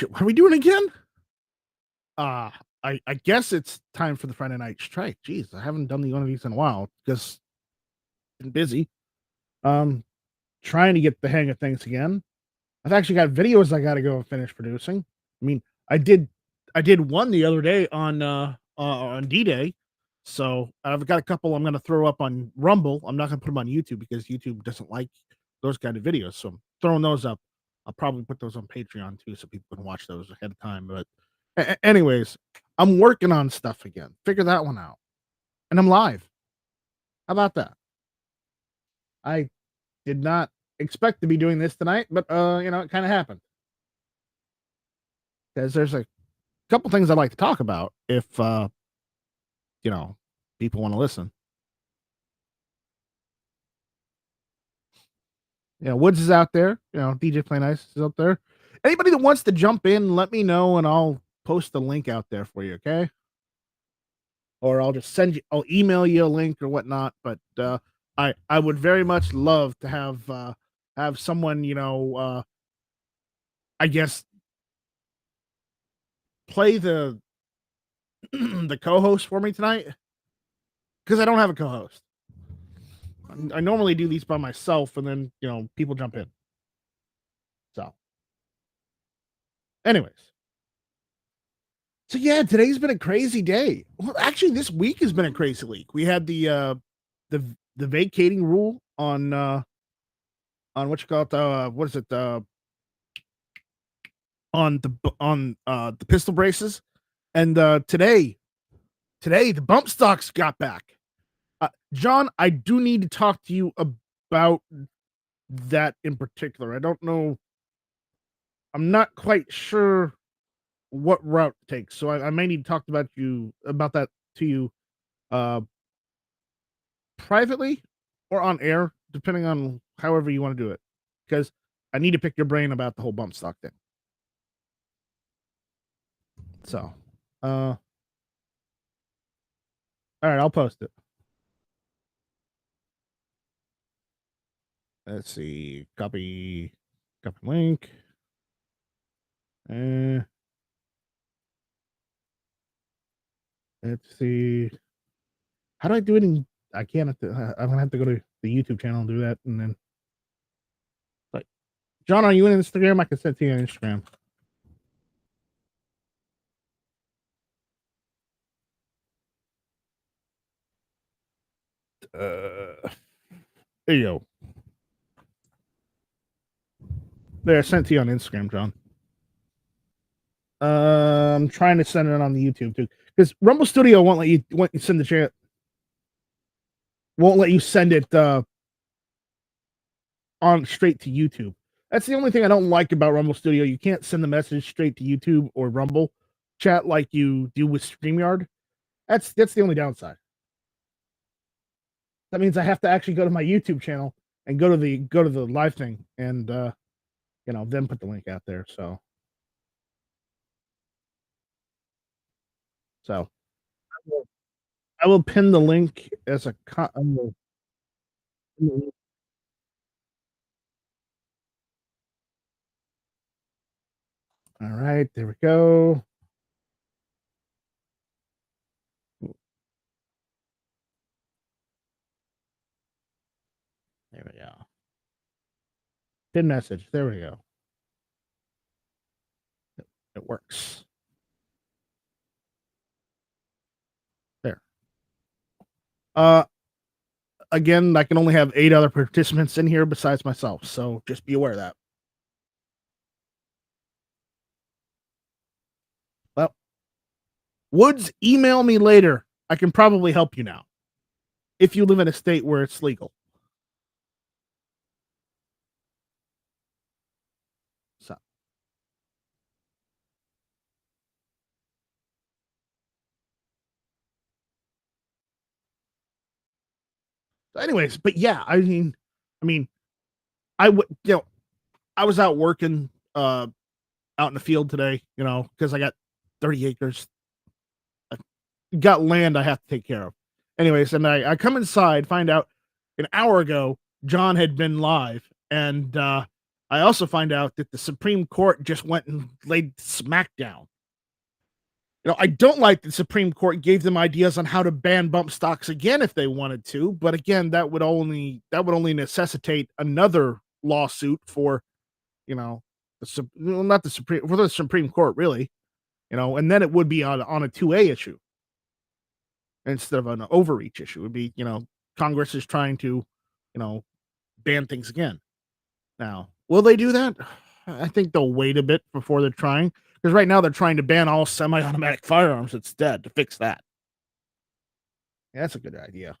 shit, what are we doing again? Uh, I guess it's time for the Friday night strike. Jeez, I haven't done one of these in a while because I've been busy. Trying to get the hang of things again. I've actually got videos I got to go and finish producing. I mean, I did one the other day on D-Day. So I've got a couple I'm going to throw up on Rumble. I'm not going to put them on YouTube because YouTube doesn't like those kind of videos. So I'm throwing those up. I'll probably put those on Patreon too, so people can watch those ahead of time. But anyways, I'm working on stuff again. Figure that one out, and I'm live. How about that? I did not expect to be doing this tonight, but it kind of happened because there's a couple things I'd like to talk about if people want to listen. Woods is out there. DJ Play Nice is out there. Anybody that wants to jump in, let me know, and I'll post the link out there for you. Okay. Or I'll just I'll email you a link or whatnot. But I would very much love to have someone, I guess, play the the co-host for me tonight, because I don't have a co-host. I normally do these by myself, and then people jump in. So, anyways, so yeah, today's been a crazy day. Well, actually, this week has been a crazy week. We had the vacating rule on what you call it, what is it, on the pistol braces, and today the bump stocks got back. John, I do need to talk to you about that in particular. I don't know. I'm not quite sure what route to take, so I may need to talk about that to you privately or on air, depending on however you want to do it, because I need to pick your brain about the whole bump stock thing. So, all right, I'll post it. Let's see, copy link. Let's see. How do I do it I can't I'm gonna have to go to the YouTube channel and do that, and then like, John, are you in Instagram? I can send it to you on Instagram. There you go. There, I sent it to you on Instagram, John. I'm trying to send it on the YouTube too, because Rumble Studio won't let you send the chat. Won't let you send it on straight to YouTube. That's the only thing I don't like about Rumble Studio. You can't send the message straight to YouTube or Rumble chat like you do with StreamYard. That's the only downside. That means I have to actually go to my YouTube channel and go to the live thing, and then put the link out there. So I will pin the link as a all right, there we go. There we go. Pin message. There we go. It works. There. Again, I can only have 8 other participants in here besides myself, so just be aware of that. Well, Woods, email me later. I can probably help you now, if you live in a state where it's legal. So, anyways, but yeah, I mean, I would, I was out working out in the field today, because I got 30 acres. I got land I have to take care of. Anyways, and I come inside, find out an hour ago John had been live, and I also find out that the Supreme Court just went and laid smackdown. I don't like the Supreme Court gave them ideas on how to ban bump stocks again if they wanted to, but again, that would only necessitate another lawsuit for, not the Supreme Court really, and then it would be on a 2A issue instead of an overreach issue. It would be, Congress is trying to, ban things again. Now, will they do that? I think they'll wait a bit before they're trying, because right now they're trying to ban all semi-automatic firearms instead to fix that. Yeah, that's a good idea.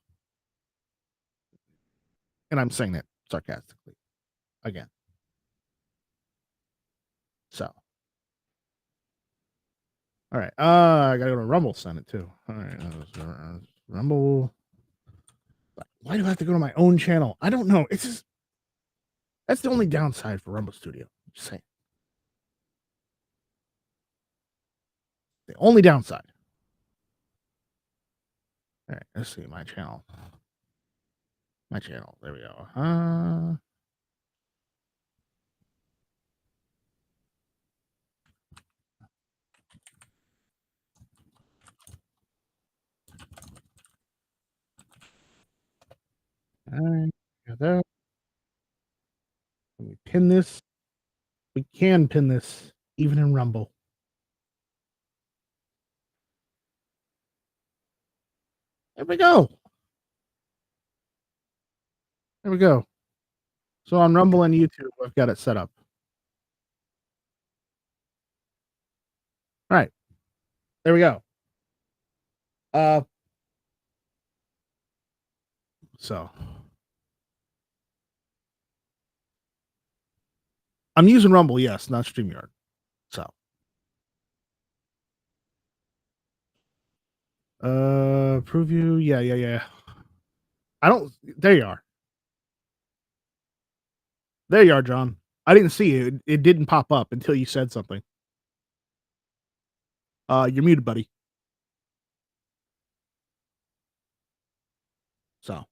And I'm saying that sarcastically again. So, all right. I gotta go to Rumble Senate too. All right. Rumble. Why do I have to go to my own channel? I don't know. It's just that's the only downside for Rumble Studio. Just saying. The only downside. All right, let's see my channel. My channel. There we go. All right. Got that. Let me pin this. We can pin this even in Rumble. There we go. There we go. So on Rumble and YouTube, I've got it set up. All right. There we go. So I'm using Rumble, yes, not StreamYard. So preview, yeah. I don't there you are. There you are, John. I didn't see it. It didn't pop up until you said something. You're muted, buddy. So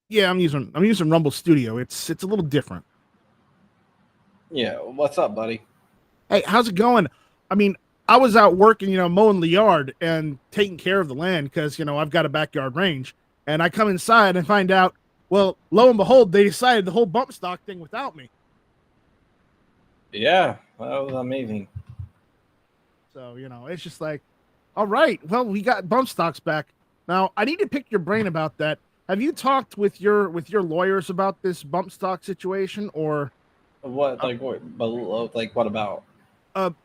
yeah, I'm using Rumble Studio. It's a little different. Yeah, what's up, buddy? Hey, how's it going? I mean, I was out working, mowing the yard and taking care of the land because, I've got a backyard range. And I come inside and find out, well, lo and behold, they decided the whole bump stock thing without me. Yeah, that was amazing. So, it's just like, all right, well, we got bump stocks back. Now, I need to pick your brain about that. Have you talked with your lawyers about this bump stock situation, or what about?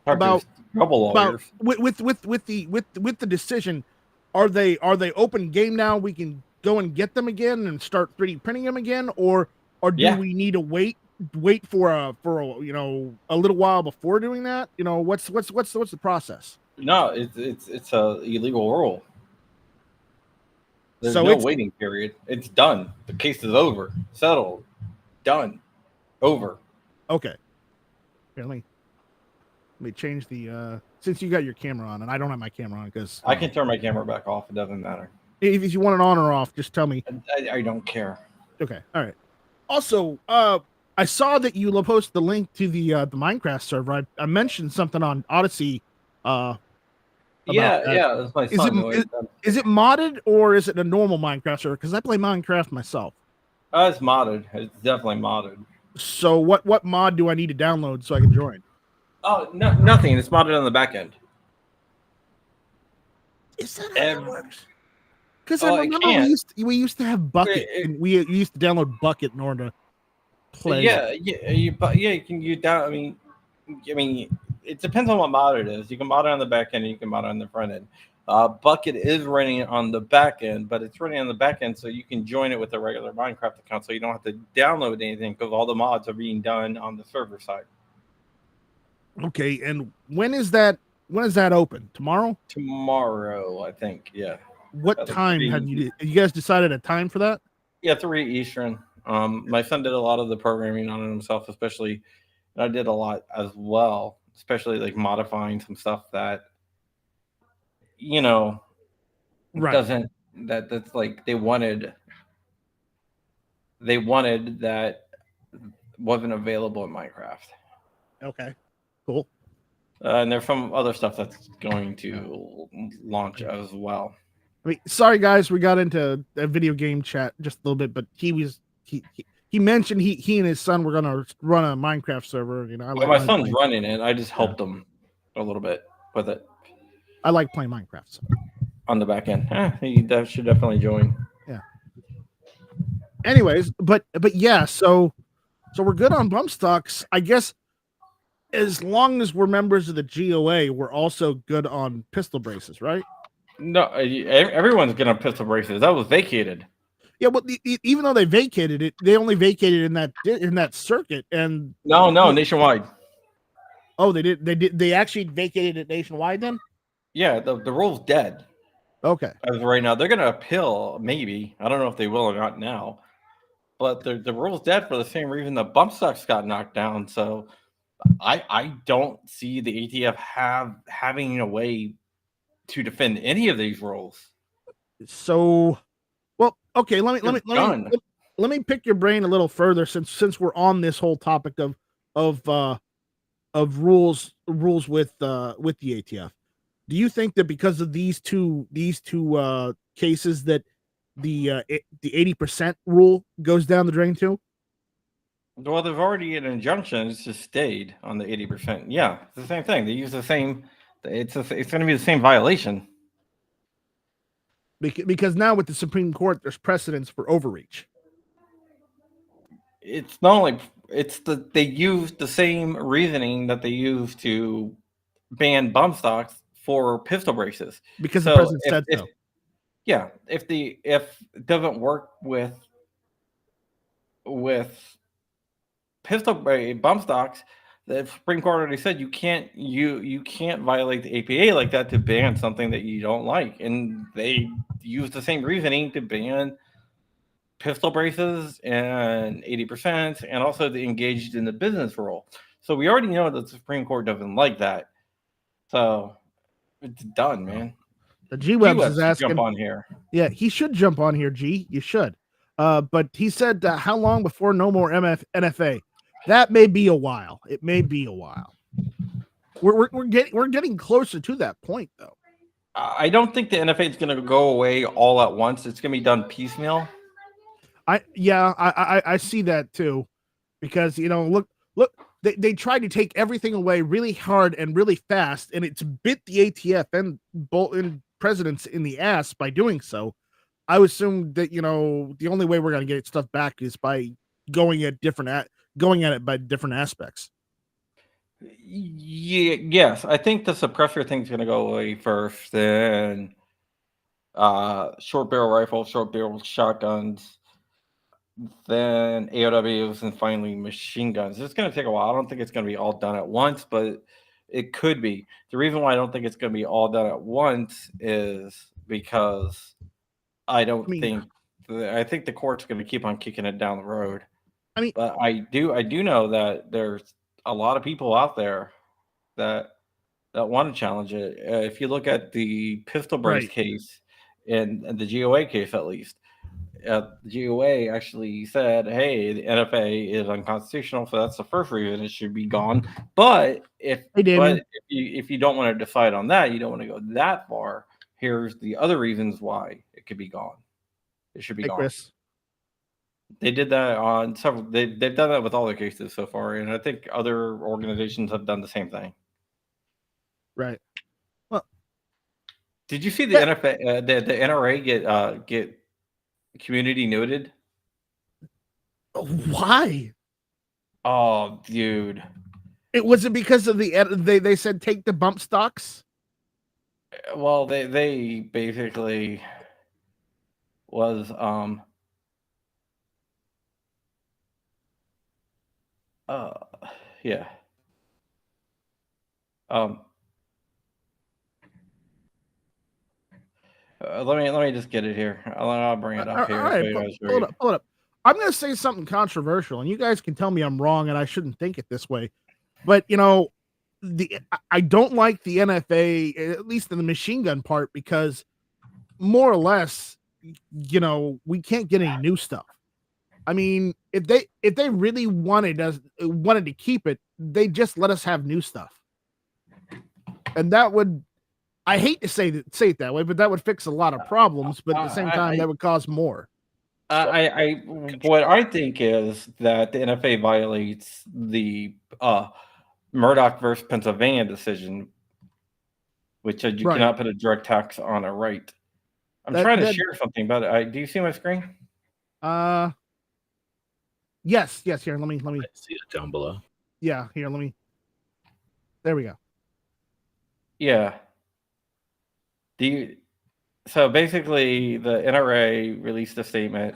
About couple lawyers. With the decision, are they open game now? We can go and get them again and start 3D printing them again, or do we need to wait for a little while before doing that? What's the process? No, it's a illegal rule. There's no waiting period. It's done. The case is over. Settled. Done. Over. Okay. Here, let me change the since you got your camera on and I don't have my camera on because I can turn my camera back off. It doesn't matter. If you want it on or off, just tell me. I don't care. Okay. All right. Also, I saw that you posted the link to the Minecraft server. I mentioned something on Odyssey. That's my son. Is it modded or is it a normal Minecraft server? Because I play Minecraft myself. It's modded. It's definitely modded. So what mod do I need to download so I can join? Oh, no, nothing. It's modded on the back end. Is that how it works? Because I remember we used to have Bucket, and we used to download Bucket in order to play. You can use that. I mean, it depends on what mod it is. You can mod it on the back end, and you can mod it on the front end. Bucket is running on the back end, but it's running on the back end, so you can join it with a regular Minecraft account, so you don't have to download anything because all the mods are being done on the server side. Okay, and when is that open? Tomorrow? Tomorrow, I think. Yeah. What time have you guys decided a time for that? Yeah, 3 Eastern. My son did a lot of the programming on it himself, especially, and I did a lot as well, especially like modifying some stuff that, right. doesn't that's like they wanted that wasn't available in Minecraft. Okay, cool. And there's some other stuff that's going to launch as well. I mean, sorry guys, we got into a video game chat just a little bit, but he mentioned he and his son were gonna run a Minecraft server. You know, I like my son's running it. I just helped him a little bit with it. I like playing Minecraft so. On the back end. He should definitely join. Yeah. Anyways, but yeah, so we're good on bump stocks, I guess. As long as we're members of the GOA, we're also good on pistol braces, right? No, everyone's gonna pistol braces. That was vacated. Yeah, but even though they vacated it, they only vacated in that circuit. And no, nationwide. Oh, they did. They actually vacated it nationwide then. Yeah, the rule's dead. Okay. As of right now, they're gonna appeal. Maybe, I don't know if they will or not now, but the rule's dead for the same reason the bump stocks got knocked down. So I don't see the ATF having a way to defend any of these rules. So, well, okay. Let me pick your brain a little further since we're on this whole topic of rules with the ATF. Do you think that because of these two cases that the 80% rule goes down the drain too? Well, there's already an injunction. It's just stayed on the 80%. Yeah, it's the same thing. They use the same. It's going to be the same violation. Because now with the Supreme Court, there's precedence for overreach. It's not only they use the same reasoning that they use to ban bump stocks for pistol braces. Because the president said so. Yeah, if it doesn't work with pistol bump stocks, the Supreme Court already said you can't violate the APA like that to ban something that you don't like, and they use the same reasoning to ban pistol braces and 80%, and also the engaged in the business rule. So we already know that the Supreme Court doesn't like that. So it's done, man. The G-Webs is asking jump on here. Yeah, he should jump on here. G, you should. But he said, how long before no more NFA? That may be a while. It may be a while. We're getting closer to that point, though. I don't think the NFA is going to go away all at once. It's going to be done piecemeal. I see that too, because look, they tried to take everything away really hard and really fast, and it's bit the ATF and presidents in the ass by doing so. I would assume that the only way we're going to get stuff back is by going at it by different aspects. Yeah, yes, I think the suppressor thing's going to go away first, then short barrel rifles, short barrel shotguns, then AOWs, and finally machine guns. It's going to take a while. I don't think it's going to be all done at once, but it could be. The reason why I don't think it's going to be all done at once is because I think the court's going to keep on kicking it down the road. But I do know that there's a lot of people out there that want to challenge it. If you look at the pistol brace case and the GOA case, at least, the GOA actually said, "Hey, the NFA is unconstitutional, so that's the first reason it should be gone." But if you don't want to decide on that, you don't want to go that far. Here's the other reasons why it could be gone. It should be gone. Chris. They did that on several. They've done that with all their cases so far, and I think other organizations have done the same thing. Right. Well, did you see the NFA, the NRA get community noted? Why? Oh, dude! It wasn't because of they said take the bump stocks. Well, they basically was yeah. Let me just get it here. I'll bring it up here. All right, pull it up. I'm going to say something controversial, and you guys can tell me I'm wrong, and I shouldn't think it this way. But I don't like the NFA, at least in the machine gun part, because more or less we can't get any new stuff. I mean, if they really wanted to keep it, they just let us have new stuff, and that would. I hate to say it that way, but that would fix a lot of problems. But at the same time, that would cause more. What I think is that the NFA violates the Murdoch versus Pennsylvania decision, which said you cannot put a direct tax on a right. I'm trying to share something, but do you see my screen? Yes. Here, let me see it down below. Yeah, here, there we go. Yeah. So basically, the NRA released a statement,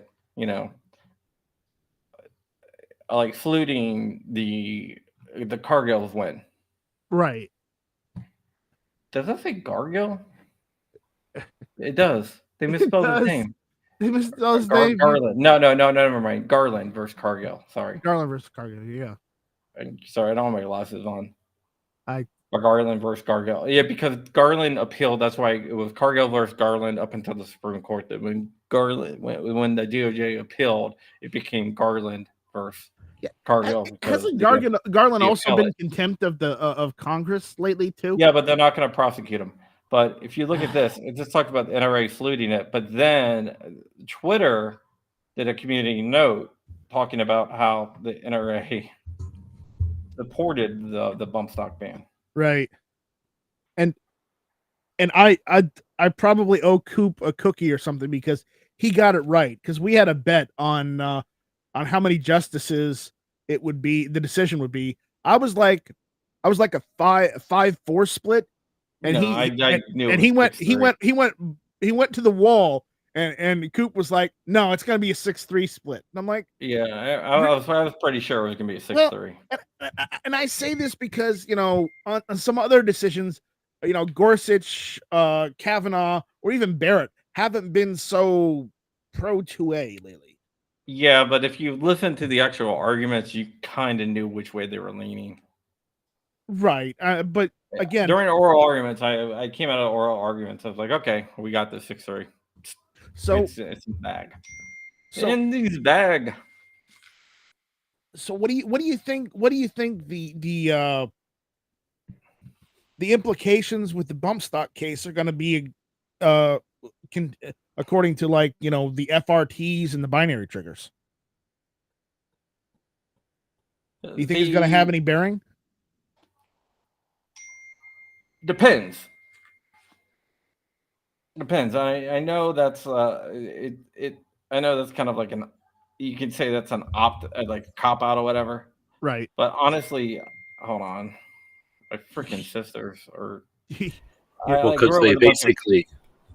like fluting the Cargill's win. Right. Does that say Gargill? It does. They misspelled his name. They misspelled his name. Garland. No, never mind. Garland versus Cargill. Sorry. Garland versus Cargill. Yeah. Sorry, I don't have my glasses on. Garland versus Cargill. Yeah, because Garland appealed. That's why it was Cargill versus Garland up until the Supreme Court. That when the DOJ appealed, it became Garland versus Cargill. Hasn't Garland also been contempt of Congress lately too? Yeah, but they're not going to prosecute him. But if you look at this, it just talked about the NRA fluting it. But then Twitter did a community note talking about how the NRA supported the bump stock ban. Right. And I probably owe Coop a cookie or something because he got it right. Because we had a bet on how many justices it would be, the decision would be. I was like a 5-4 split. And he went to the wall and Coop was like, no, it's gonna be a 6-3 split. And I'm like, yeah, I was pretty sure it was gonna be a 6-3. And I say this because on some other decisions, Gorsuch, Kavanaugh, or even Barrett haven't been so pro 2A lately. Yeah, but if you listen to the actual arguments, you kind of knew which way they were leaning. Right, but again, during oral arguments, I came out of oral arguments. I was like, okay, we got this 6-3. So it's in bag. In these bag. So what do you think? What do you think the implications with the bump stock case are going to be? According to the FRTs and the binary triggers. Do you think it's going to have any bearing? Depends. I know that's I know that's kind of like you can say that's an cop out or whatever. Right. But honestly, hold on. My freaking sisters are because they basically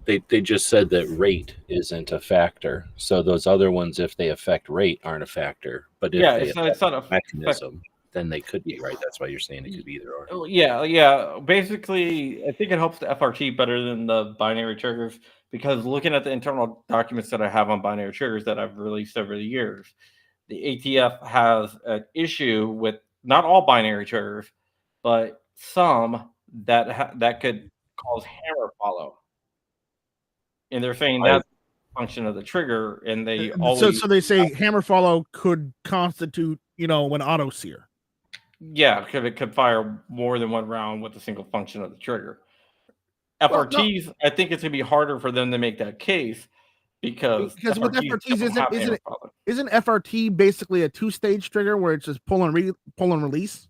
they just said that rate isn't a factor. So those other ones, if they affect rate, aren't a factor. But if it's not a mechanism, then they could be, right? That's why you're saying it could be either or. Yeah. Basically, I think it helps the FRT better than the binary triggers because looking at the internal documents that I have on binary triggers that I've released over the years, the ATF has an issue with not all binary triggers, but some that could cause hammer follow. And they're saying that's a function of the trigger, and they always... So they say hammer follow could constitute, an auto sear. Yeah, because it could fire more than one round with a single function of the trigger. FRTs, I think it's going to be harder for them to make that case because with FRTs isn't FRT basically a 2-stage trigger where it's just pull and release?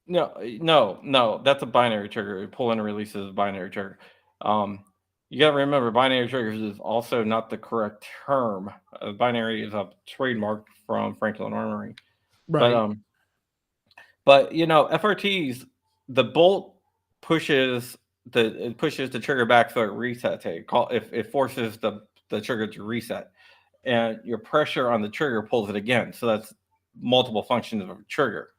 No, that's a binary trigger. Pull and release is a binary trigger. You got to remember, binary triggers is also not the correct term. Binary is a trademark from Franklin Armory. Right. But FRTs, the bolt pushes the trigger back so it resets. It forces the trigger to reset, and your pressure on the trigger pulls it again. So that's multiple functions of a trigger.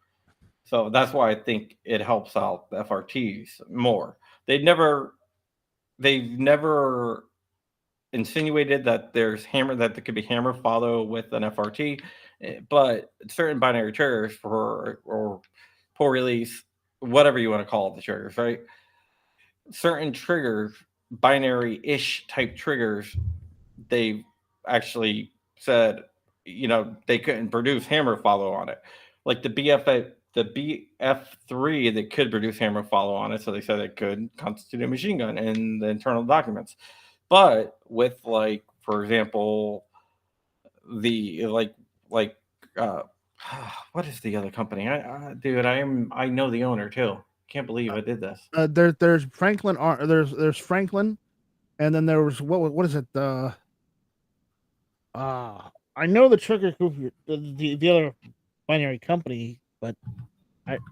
So that's why I think it helps out the FRTs more. They've never insinuated that there could be hammer follow with an FRT, but certain binary triggers or pull release, whatever you want to call it, the triggers, right? Certain triggers, binary-ish type triggers, they actually said, they couldn't produce hammer follow on it. Like the BF3, they could produce hammer follow on it, so they said it could constitute a machine gun in the internal documents. But with, like, for example, the what is the other company? I know the owner too. Can't believe I did this. There's Franklin. There's Franklin, and then there was what is it? I know the trigger group, the other binary company, but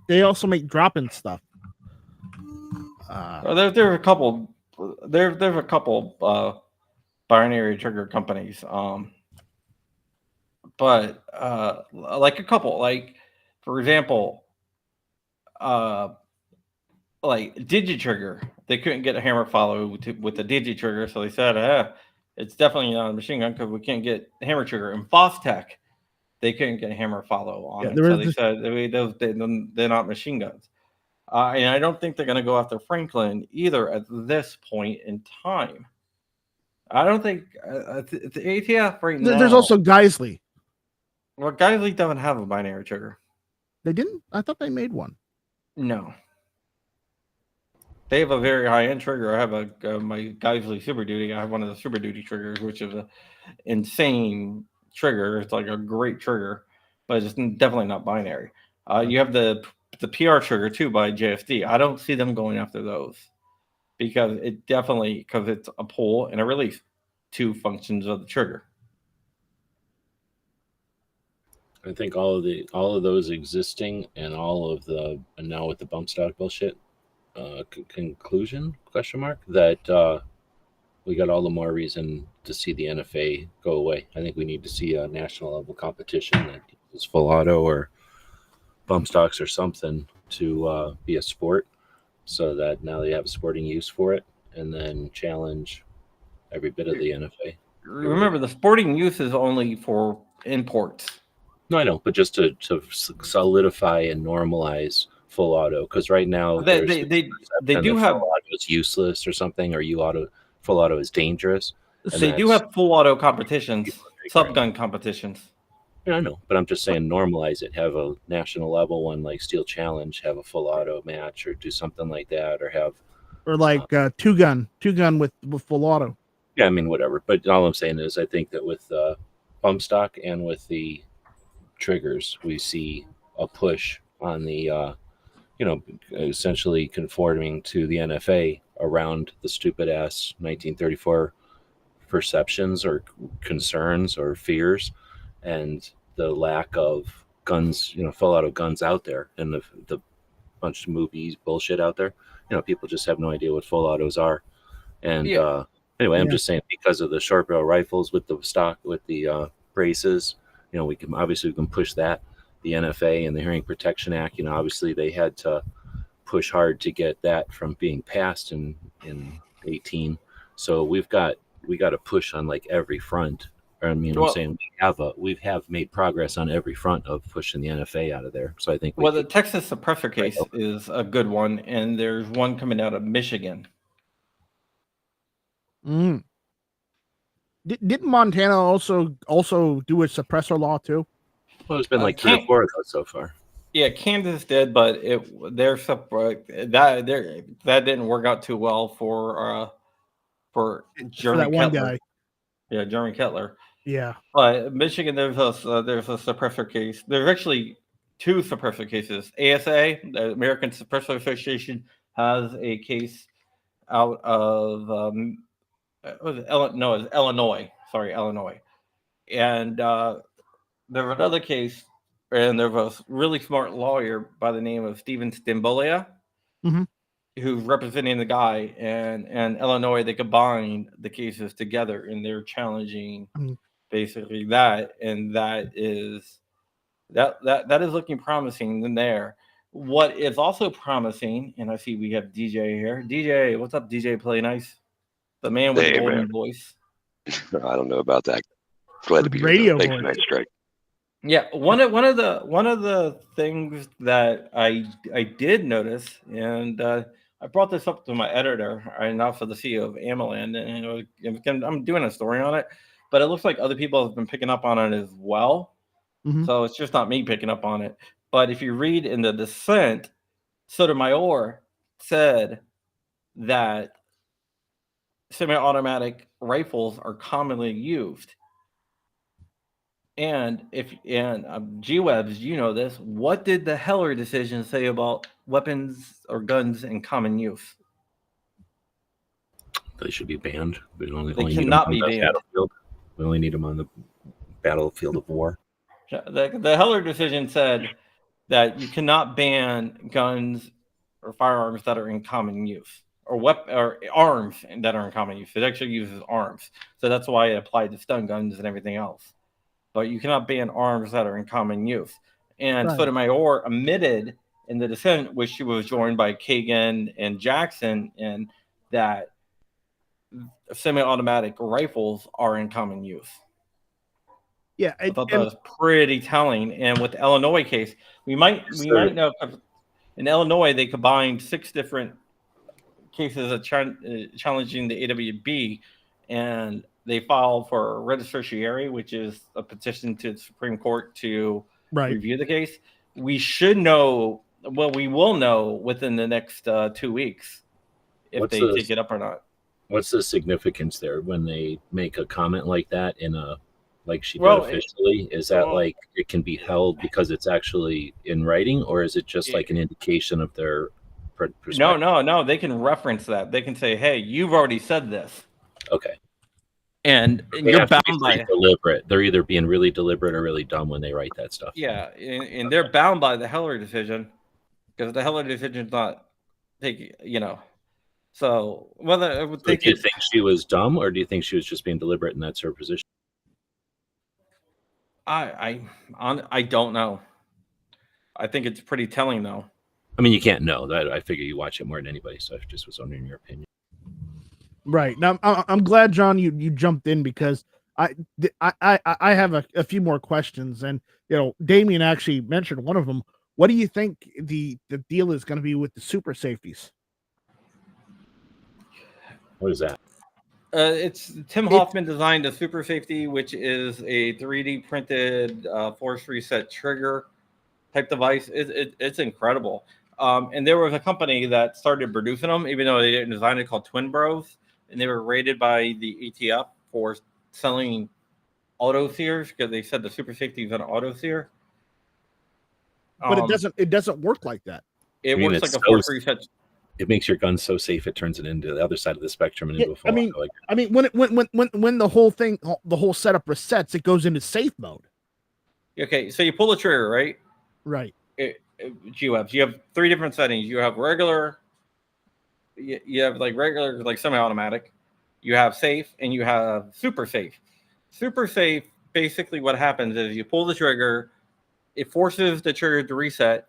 they also make drop-in stuff. There's a couple. There's a couple binary trigger companies. But like a couple, like, for example, like DigiTrigger, they couldn't get a hammer follow with the DigiTrigger, so they said, it's definitely not a machine gun because we can't get hammer trigger. And Fostech, they couldn't get a hammer follow on it, so they said they're not machine guns. And I don't think they're going to go after Franklin either at this point in time. I don't think the ATF right now. There's also Geisley. Well, Geisley doesn't have a binary trigger. They didn't? I thought they made one. No. They have a very high-end trigger. I have my Geisley Super Duty. I have one of the Super Duty triggers, which is an insane trigger. It's like a great trigger, but it's definitely not binary. You have the PR trigger, too, by JSD. I don't see them going after those because it's a pull and a release, two functions of the trigger. I think all of those existing and now with the bump stock bullshit conclusion that we got all the more reason to see the NFA go away. I think we need to see a national level competition that is full auto or bump stocks or something to be a sport, so that now they have sporting use for it, and then challenge every bit of the NFA. Remember, the sporting use is only for imports. No, I know, but just to solidify and normalize full auto, because right now they do have full auto is useless or something, or full auto is dangerous. So they do have full auto competitions, subgun competitions. Yeah, I know, but I'm just saying normalize it. Have a national level one like Steel Challenge, have a full auto match, or do something like that, or like two gun with full auto. Yeah, I mean whatever. But all I'm saying is, I think that with bump stock and with the triggers, we see a push on the essentially conforming to the NFA around the stupid ass 1934 perceptions or concerns or fears, and the lack of guns, full auto guns out there, and the bunch of movies bullshit out there. People just have no idea what full autos are. And anyway, I'm just saying, because of the short barrel rifles with the stock, with the braces, we can push that. The NFA and the Hearing Protection Act, obviously they had to push hard to get that from being passed in 18. So we got to push on like every front. I'm saying we have made progress on every front of pushing the NFA out of there. So I think the Texas suppressor case is a good one, and there's one coming out of Michigan. Mm. Didn't Montana also do a suppressor law too? Well, it's been like 3 or 4 of those so far. Yeah, Kansas did, but that didn't work out too well for Jeremy that one Kettler. guy. Yeah, Jeremy Kettler. Yeah. Michigan, there's a suppressor case. There's actually 2 suppressor cases. ASA, the American Suppressor Association, has a case out of Illinois. Sorry, Illinois. And there was another case, and there was a really smart lawyer by the name of Steven Stimbolia, who's representing the guy, and Illinois. They combined the cases together, and they're challenging basically that, and that is looking promising in there. What is also promising, and I see we have DJ here. DJ, what's up, DJ Play Nice? The man with the golden voice. I don't know about that. Glad to be radio here. Thanks, Strike. Yeah, one of the things that I did notice, and I brought this up to my editor, and also the CEO of Amaland, and I'm doing a story on it. but it looks like other people have been picking up on it as well. Mhm. So it's just not me picking up on it. But if you read in the dissent, Sotomayor said that semi-automatic rifles are commonly used. And G-Webs, you know this. What did the Heller decision say about weapons or guns in common use? They should be banned. We only They need them cannot on be the banned. battlefield. We only need them on the battlefield of war. The Heller decision said that you cannot ban guns or firearms that are in common use, or arms that are in common use. It actually uses arms, so that's why it applied to stun guns and everything else. But you cannot ban arms that are in common use. And Right. Sotomayor admitted in the dissent, which she was joined by Kagan and Jackson, and that semi-automatic rifles are in common use. Yeah, I thought that was pretty telling. And with the Illinois case, we might know in Illinois they combined 6 different cases of challenging the AWB, and they filed for writ of certiorari, which is a petition to the Supreme Court to review the case. We should know. Well, we will know within the next 2 weeks if they take it up or not. What's the significance there when they make a comment like that in a like she did officially? Is that like it can be held because it's actually in writing, or is it just like an indication of their perspective? No. They can reference that. They can say, "Hey, you've already said this." Okay. And you're bound by deliberate. They're either being really deliberate or really dumb when they write that stuff. Yeah, and they're bound by the Heller decision because the Heller decision is not taking, So whether do you think she was dumb, or do you think she was just being deliberate and that's her position? I don't know. I think it's pretty telling, though. I mean, you can't know that. I figure you watch it more than anybody, so I just was wondering your opinion. Right. Now, I'm glad, John, you jumped in because I have a few more questions, and Damien actually mentioned one of them. What do you think the deal is going to be with the super safeties? What is that? It's Tim Hoffman designed a super safety, which is a 3D printed force reset trigger type device. It's incredible. And there was a company that started producing them, even though they didn't design it, called Twin Bros, and they were rated by the ATF for selling auto sears because they said the super safety is an auto sear. But it doesn't work like that. It works like a force reset. It makes your gun so safe it turns it into the other side of the spectrum and into a full when the whole setup resets, it goes into safe mode. Okay, so you pull the trigger, right? Right. You have 3 different settings. You have regular. You have regular, semi-automatic. You have safe, and you have super safe. Super safe. Basically, what happens is you pull the trigger, it forces the trigger to reset.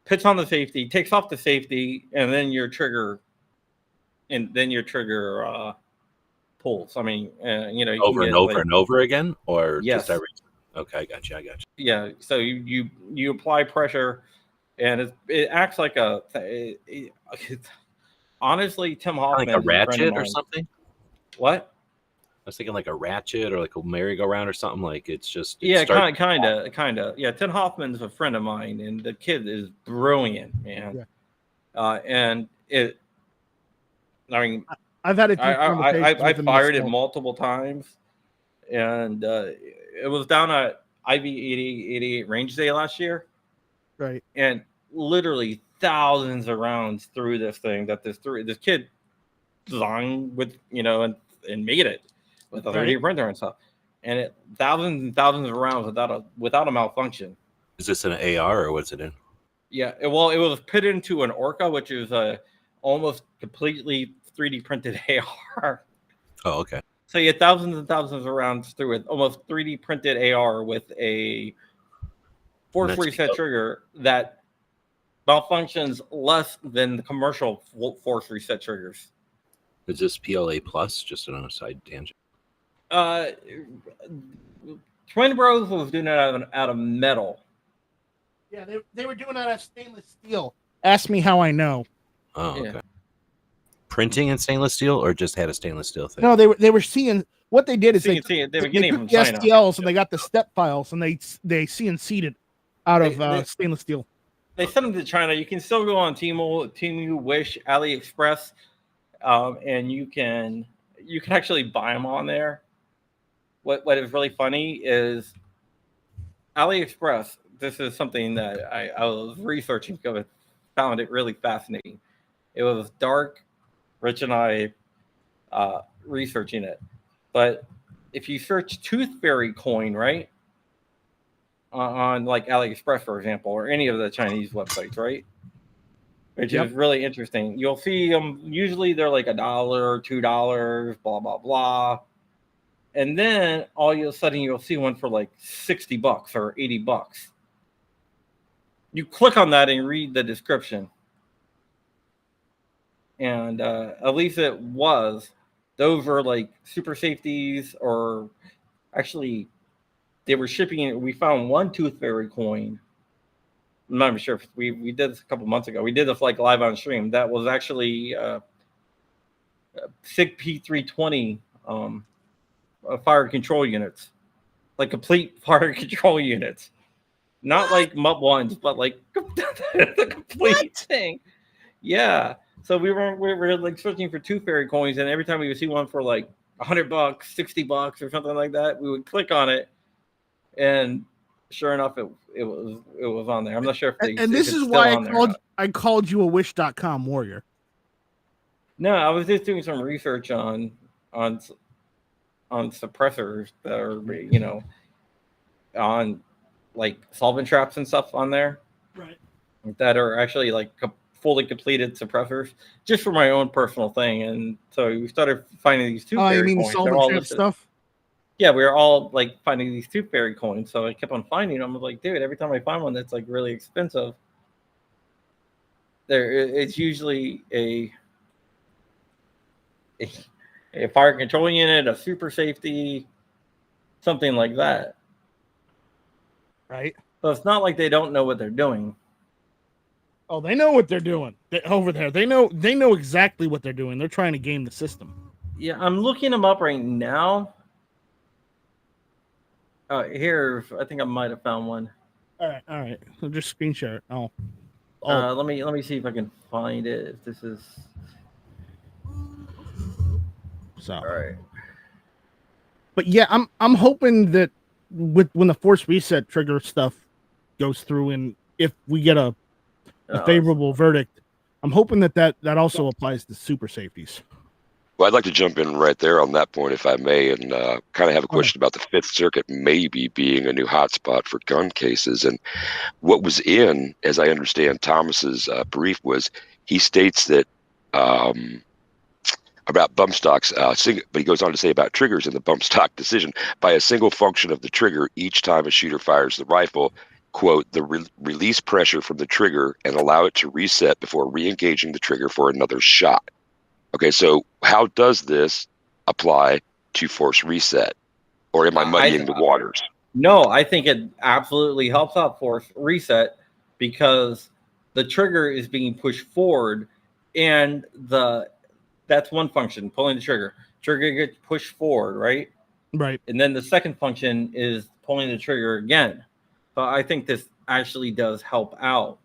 Puts on the safety, takes off the safety, and then your trigger, pulls. I mean, over and over and over again, or yes. Just every. Okay, I got you. Yeah, so you apply pressure, and it acts like honestly, Tim Hoffman, like a ratchet or something. What? I was thinking like a ratchet or like a merry-go-round or something. Like it's just kind of. Yeah, Tim Hoffman's a friend of mine, and the kid is brilliant, man. Yeah. And it. I mean, I've had it. I fired it multiple times, and it was down at IV-88 Range Day last year, right? And literally thousands of rounds through this thing that this kid designed with and made it. With a 3D printer and stuff, and it thousands and thousands of rounds without a malfunction. Is this an AR or what's it in? Yeah, it was put into an Orca, which is a almost completely 3D printed AR. Oh, okay. So you had thousands and thousands of rounds through it, almost 3D printed AR with a force reset trigger that malfunctions less than the commercial force reset triggers. Is this PLA plus? Just on a side tangent. Twin Bros was doing it out of metal. Yeah, they were doing it out of stainless steel. Ask me how I know. Oh, okay. Yeah. Printing in stainless steel, or just had a stainless steel thing? No, they were seeing what they did is they CNC, they were took getting the from China. STLs and they got the step files and they CNC'd it out of stainless steel. They sent them to China. You can still go on Temu, Wish, AliExpress, and you can actually buy them on there. What is really funny is AliExpress. This is something that I was researching because I found it really fascinating. It was dark, Rich and I researching it. But if you search Tooth Fairy coin, right, on like AliExpress, for example, or any of the Chinese websites, right, which is really interesting, you'll see them. Usually they're like $1, $2, blah blah blah, and then all of a sudden you'll see one for like $60 or $80. You click on that and read the description, and at least it was. Those were like super safeties, or actually, they were shipping it. We found one Tooth Fairy coin. I'm not even sure if we did this a couple months ago. We did this like live on stream. That was actually SIG P320 fire control units, like complete fire control units, not like MUP ones, but like the complete thing. Yeah. So we were like searching for Tooth Fairy coins, and every time we would see one for like $100, $60 or something like that, we would click on it, and sure enough, it was on there. I'm not sure if they. And this is why I called you a Wish.com warrior. No, I was just doing some research on suppressors that are on like solvent traps and stuff on there, right? That are actually like fully completed suppressors, just for my own personal thing. And so we started finding these Tooth Fairy coins. Solvent trap stuff? Yeah, we were all like finding these Tooth Fairy coins. So I kept on finding them. I was like, dude, every time I find one that's like really expensive, it's usually a fire control unit, a super safety, something like that. Right. So it's not like they don't know what they're doing. Oh, they know what they're doing over there. They know exactly what they're doing. They're trying to game the system. Yeah, I'm looking them up right now. Here, I think I might have found one. All right. So just screen share it. Let me see if I can find it. If this is so. All right. But yeah, I'm hoping that when the force reset trigger stuff goes through, and if we get a favorable verdict, I'm hoping that also applies to super safeties. Well, I'd like to jump in right there on that point, if I may, and kind of have a question about the Fifth Circuit maybe being a new hotspot for gun cases. And what was in, as I understand Thomas's brief, was he states that about bump stocks, but he goes on to say about triggers in the bump stock decision, by a single function of the trigger each time a shooter fires the rifle, quote, the release pressure from the trigger and allow it to reset before re-engaging the trigger for another shot. Okay, so how does this apply to force reset? Or am I muddying the waters? No, I think it absolutely helps out force reset, because the trigger is being pushed forward, and that's one function, pulling the trigger. Trigger gets pushed forward, right? Right. And then the second function is pulling the trigger again. But I think this actually does help out.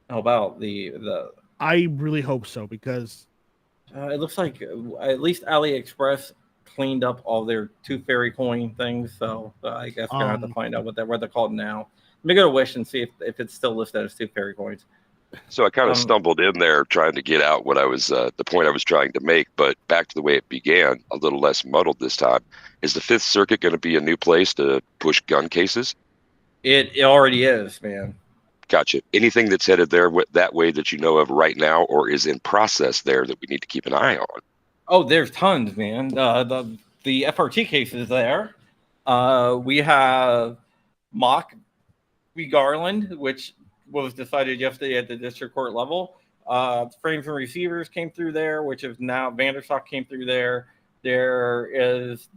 The. I really hope so, because it looks like at least AliExpress cleaned up all their Tooth Fairy coin things. So I guess we're gonna have to find out what they're called now. Let me go to Wish and see if it's still listed as Tooth Fairy coins. So I kind of stumbled in there trying to get out what I was, the point I was trying to make, but back to the way it began, a little less muddled this time. Is the Fifth Circuit going to be a new place to push gun cases? It already is, man. Gotcha. Anything that's headed there that way that you know of right now, or is in process there that we need to keep an eye on? Oh, there's tons, man. The FRT case is there. We have Mock v. Garland, which was decided yesterday at the district court level. Frames and receivers came through there, which is now Vanderstock came through there. There is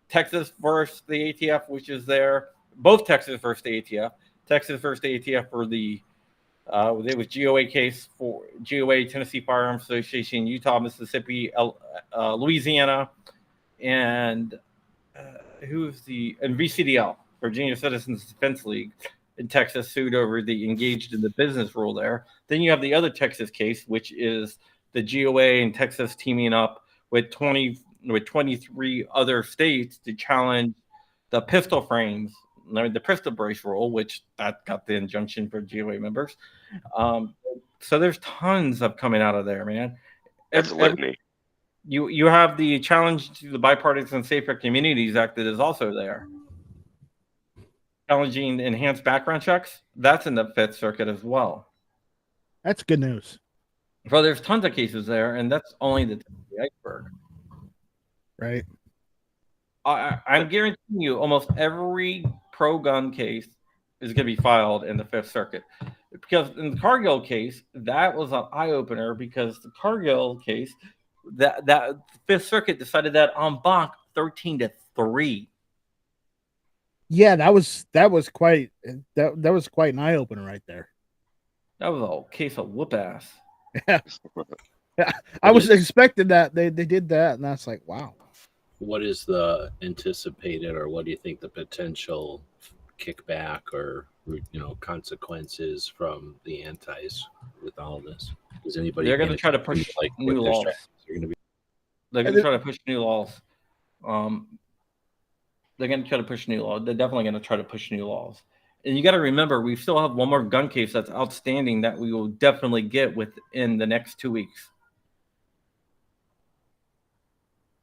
Texas versus the ATF, which is there. Both Texas versus the ATF. Texas versus the ATF for the There was GOA case for GOA, Tennessee Firearms Association, Utah, Mississippi, Louisiana, and and VCDL, Virginia Citizens Defense League in Texas, sued over the engaged in the business rule there. Then you have the other Texas case, which is the GOA and Texas teaming up with 23 other states to challenge the pistol frames, the pistol brace rule, which that got the injunction for GOA members. So there's tons of coming out of there, man. That's a litany. You have the challenge to the Bipartisan Safer Communities Act that is also there. Challenging enhanced background checks, that's in the Fifth Circuit as well. That's good news. Well, there's tons of cases there, and that's only the tip of the iceberg. Right. I'm guaranteeing you almost every pro-gun case is going to be filed in the Fifth Circuit. Because in the Cargill case, that was an eye-opener, because the Cargill case, that Fifth Circuit decided that en banc 13-3. Yeah, that was quite an eye opener right there. That was a case of whoop ass. Yeah. I was expecting that they did that, and that's like, wow. What is the anticipated, or what do you think the potential kickback or consequences from the antis with all of this? Is anybody? They're going to try to push new laws. They're going to try to push new laws. They're going to try to push new laws. They're definitely going to try to push new laws. And you got to remember, we still have one more gun case that's outstanding that we will definitely get within the next 2 weeks.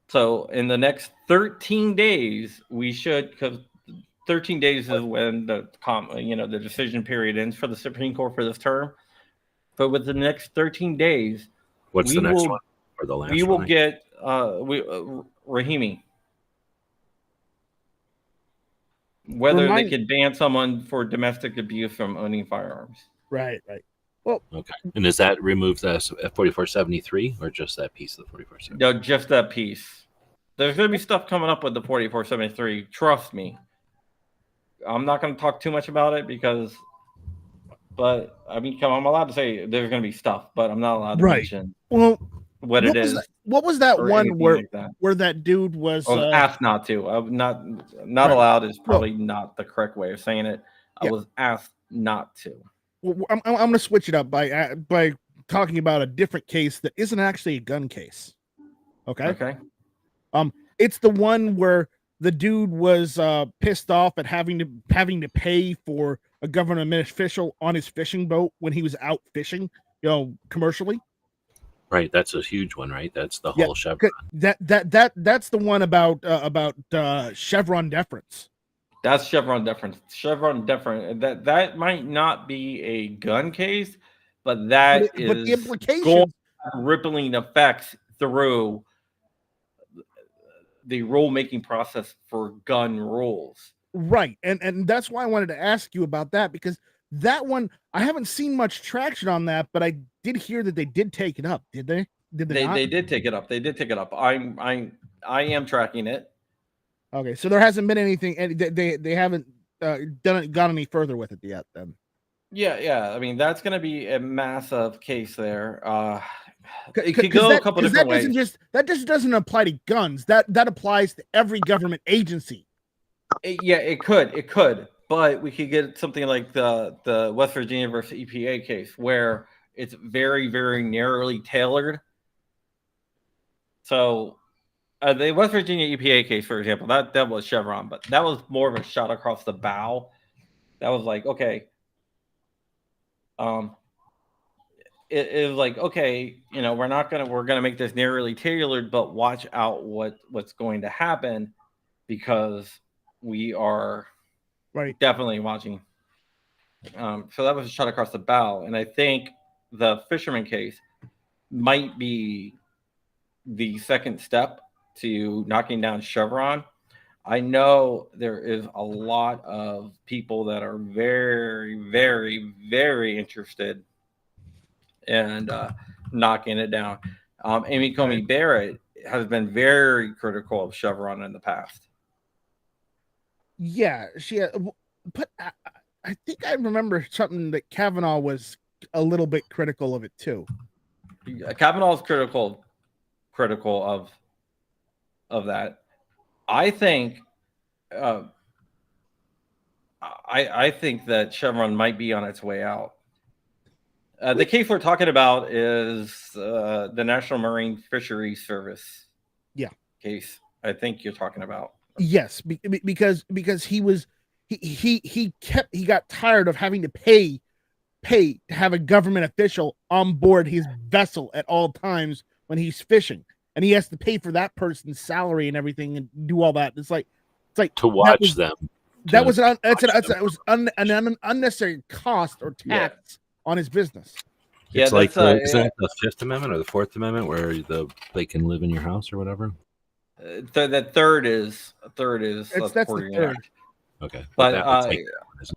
So in the next 13 days, we should, because 13 days is when the decision period ends for the Supreme Court for this term. But with the next 13 days, what's the next one or the last? We will get Rahimi. Whether they could ban someone for domestic abuse from owning firearms. Right. Well, okay. And does that remove the 4473 or just that piece of the 4473? No, just that piece. There's going to be stuff coming up with the 4473. Trust me. I'm not going to talk too much about it but I mean, I'm allowed to say there's going to be stuff, but I'm not allowed to mention what it is. What was that one where that dude was? I was asked not to. I'm not allowed is probably not the correct way of saying it. I was asked not to. Well, I'm going to switch it up by talking about a different case that isn't actually a gun case. Okay. It's the one where the dude was pissed off at having to pay for a government official on his fishing boat when he was out fishing, commercially. Right, that's a huge one, right? That's the whole Chevron. That's the one about Chevron deference. That's Chevron deference. Chevron deference. That might not be a gun case, but but the implications, rippling effects through the rule-making process for gun rules. Right. And that's why I wanted to ask you about that, because that one, I haven't seen much traction on that, but I did hear that they did take it up. Did they? They did take it up. They did take it up. I am tracking it. Okay. So there hasn't been anything, and they haven't got any further with it yet then. Yeah. I mean, that's going to be a massive case there. It could go a couple different ways. That just doesn't apply to guns. That applies to every government agency. It could, but we could get something like the West Virginia versus EPA case, where it's very, very narrowly tailored. So the West Virginia EPA case, for example, that was Chevron, but that was more of a shot across the bow. That was like, okay. It was like, okay, we're gonna make this narrowly tailored, but watch out what's going to happen, because we are definitely watching. So that was a shot across the bow, and I think the fisherman case might be the second step to knocking down Chevron. I know there is a lot of people that are very, very, very interested in knocking it down. Amy Coney Barrett has been very critical of Chevron in the past. Yeah, but I think I remember something that Kavanaugh was a little bit critical of it too. Kavanaugh is critical of that. I think I think that Chevron might be on its way out. The case we're talking about is the National Marine Fisheries Service. Yeah. Case I think you're talking about. Yes, because he got tired of having to pay to have a government official on board his vessel at all times when he's fishing, and he has to pay for that person's salary and everything and do all that. It's like to watch them. That was an unnecessary cost or tax on his business. It's like isn't it the Fifth Amendment or the Fourth Amendment where they can live in your house or whatever? The third is that's the third. Okay, but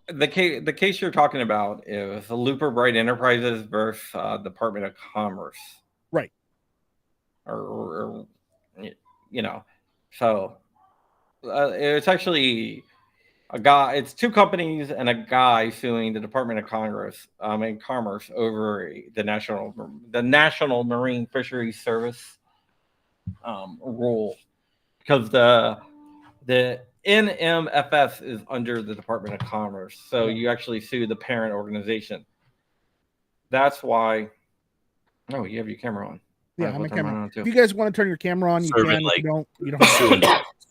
the case you're talking about is Looper Bright Enterprises versus Department of Commerce, right? Or so it's actually a guy. It's two companies and a guy suing the Department of Commerce over the National Marine Fisheries Service rule, because the NMFS is under the Department of Commerce, so you actually sue the parent organization. That's why. Oh, you have your camera on. Yeah, I'm a camera on too. If you guys want to turn your camera on, you can. Like, if you don't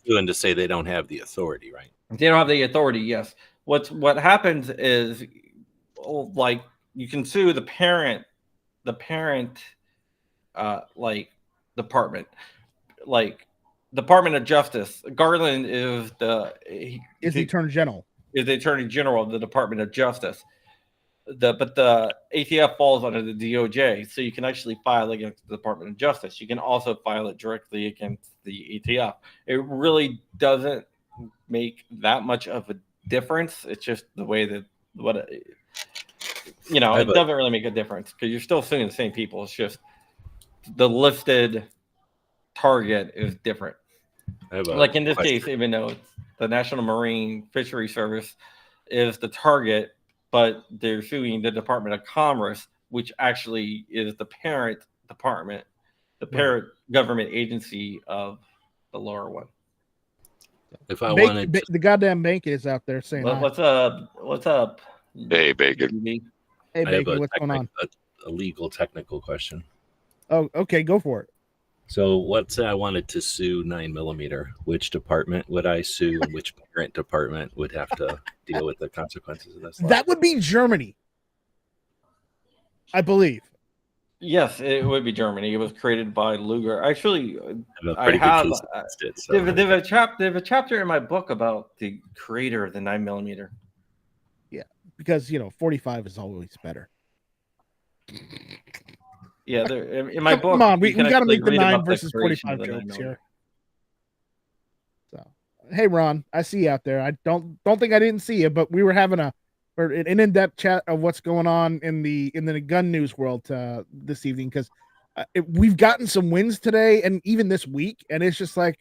suing to say they don't have the authority, right? They don't have the authority. Yes. What happens is, like, you can sue the parent, like department, like Department of Justice. Garland is the Attorney General. Is the Attorney General of the Department of Justice. But the ATF falls under the DOJ, so you can actually file against the Department of Justice. You can also file it directly against the ATF. It really doesn't make that much of a difference. It's just the way that it doesn't really make a difference because you're still suing the same people. It's just the listed target is different. Like in this case, even though it's the National Marine Fisheries Service is the target, but they're suing the Department of Commerce, which actually is the parent department, the parent government agency of the lower one. If I wanted the goddamn Bacon is out there saying, what's up? Hey, Bacon. Hey, Bacon, what's going on? A legal technical question. Oh, okay, go for it. So let's say I wanted to sue 9mm. Which department would I sue, and which parent department would have to deal with the consequences of this? That would be Germany, I believe. Yes, it would be Germany. It was created by Luger. Actually, they have a chapter in my book about the creator of the 9mm. Yeah, because 45 is always better. Yeah, in my book. Come on, we got to make the 9 versus 45 jokes here. So, hey, Ron, I see you out there. I don't think I didn't see you, but we were having an in-depth chat of what's going on in the gun news world this evening, because we've gotten some wins today and even this week, and it's just like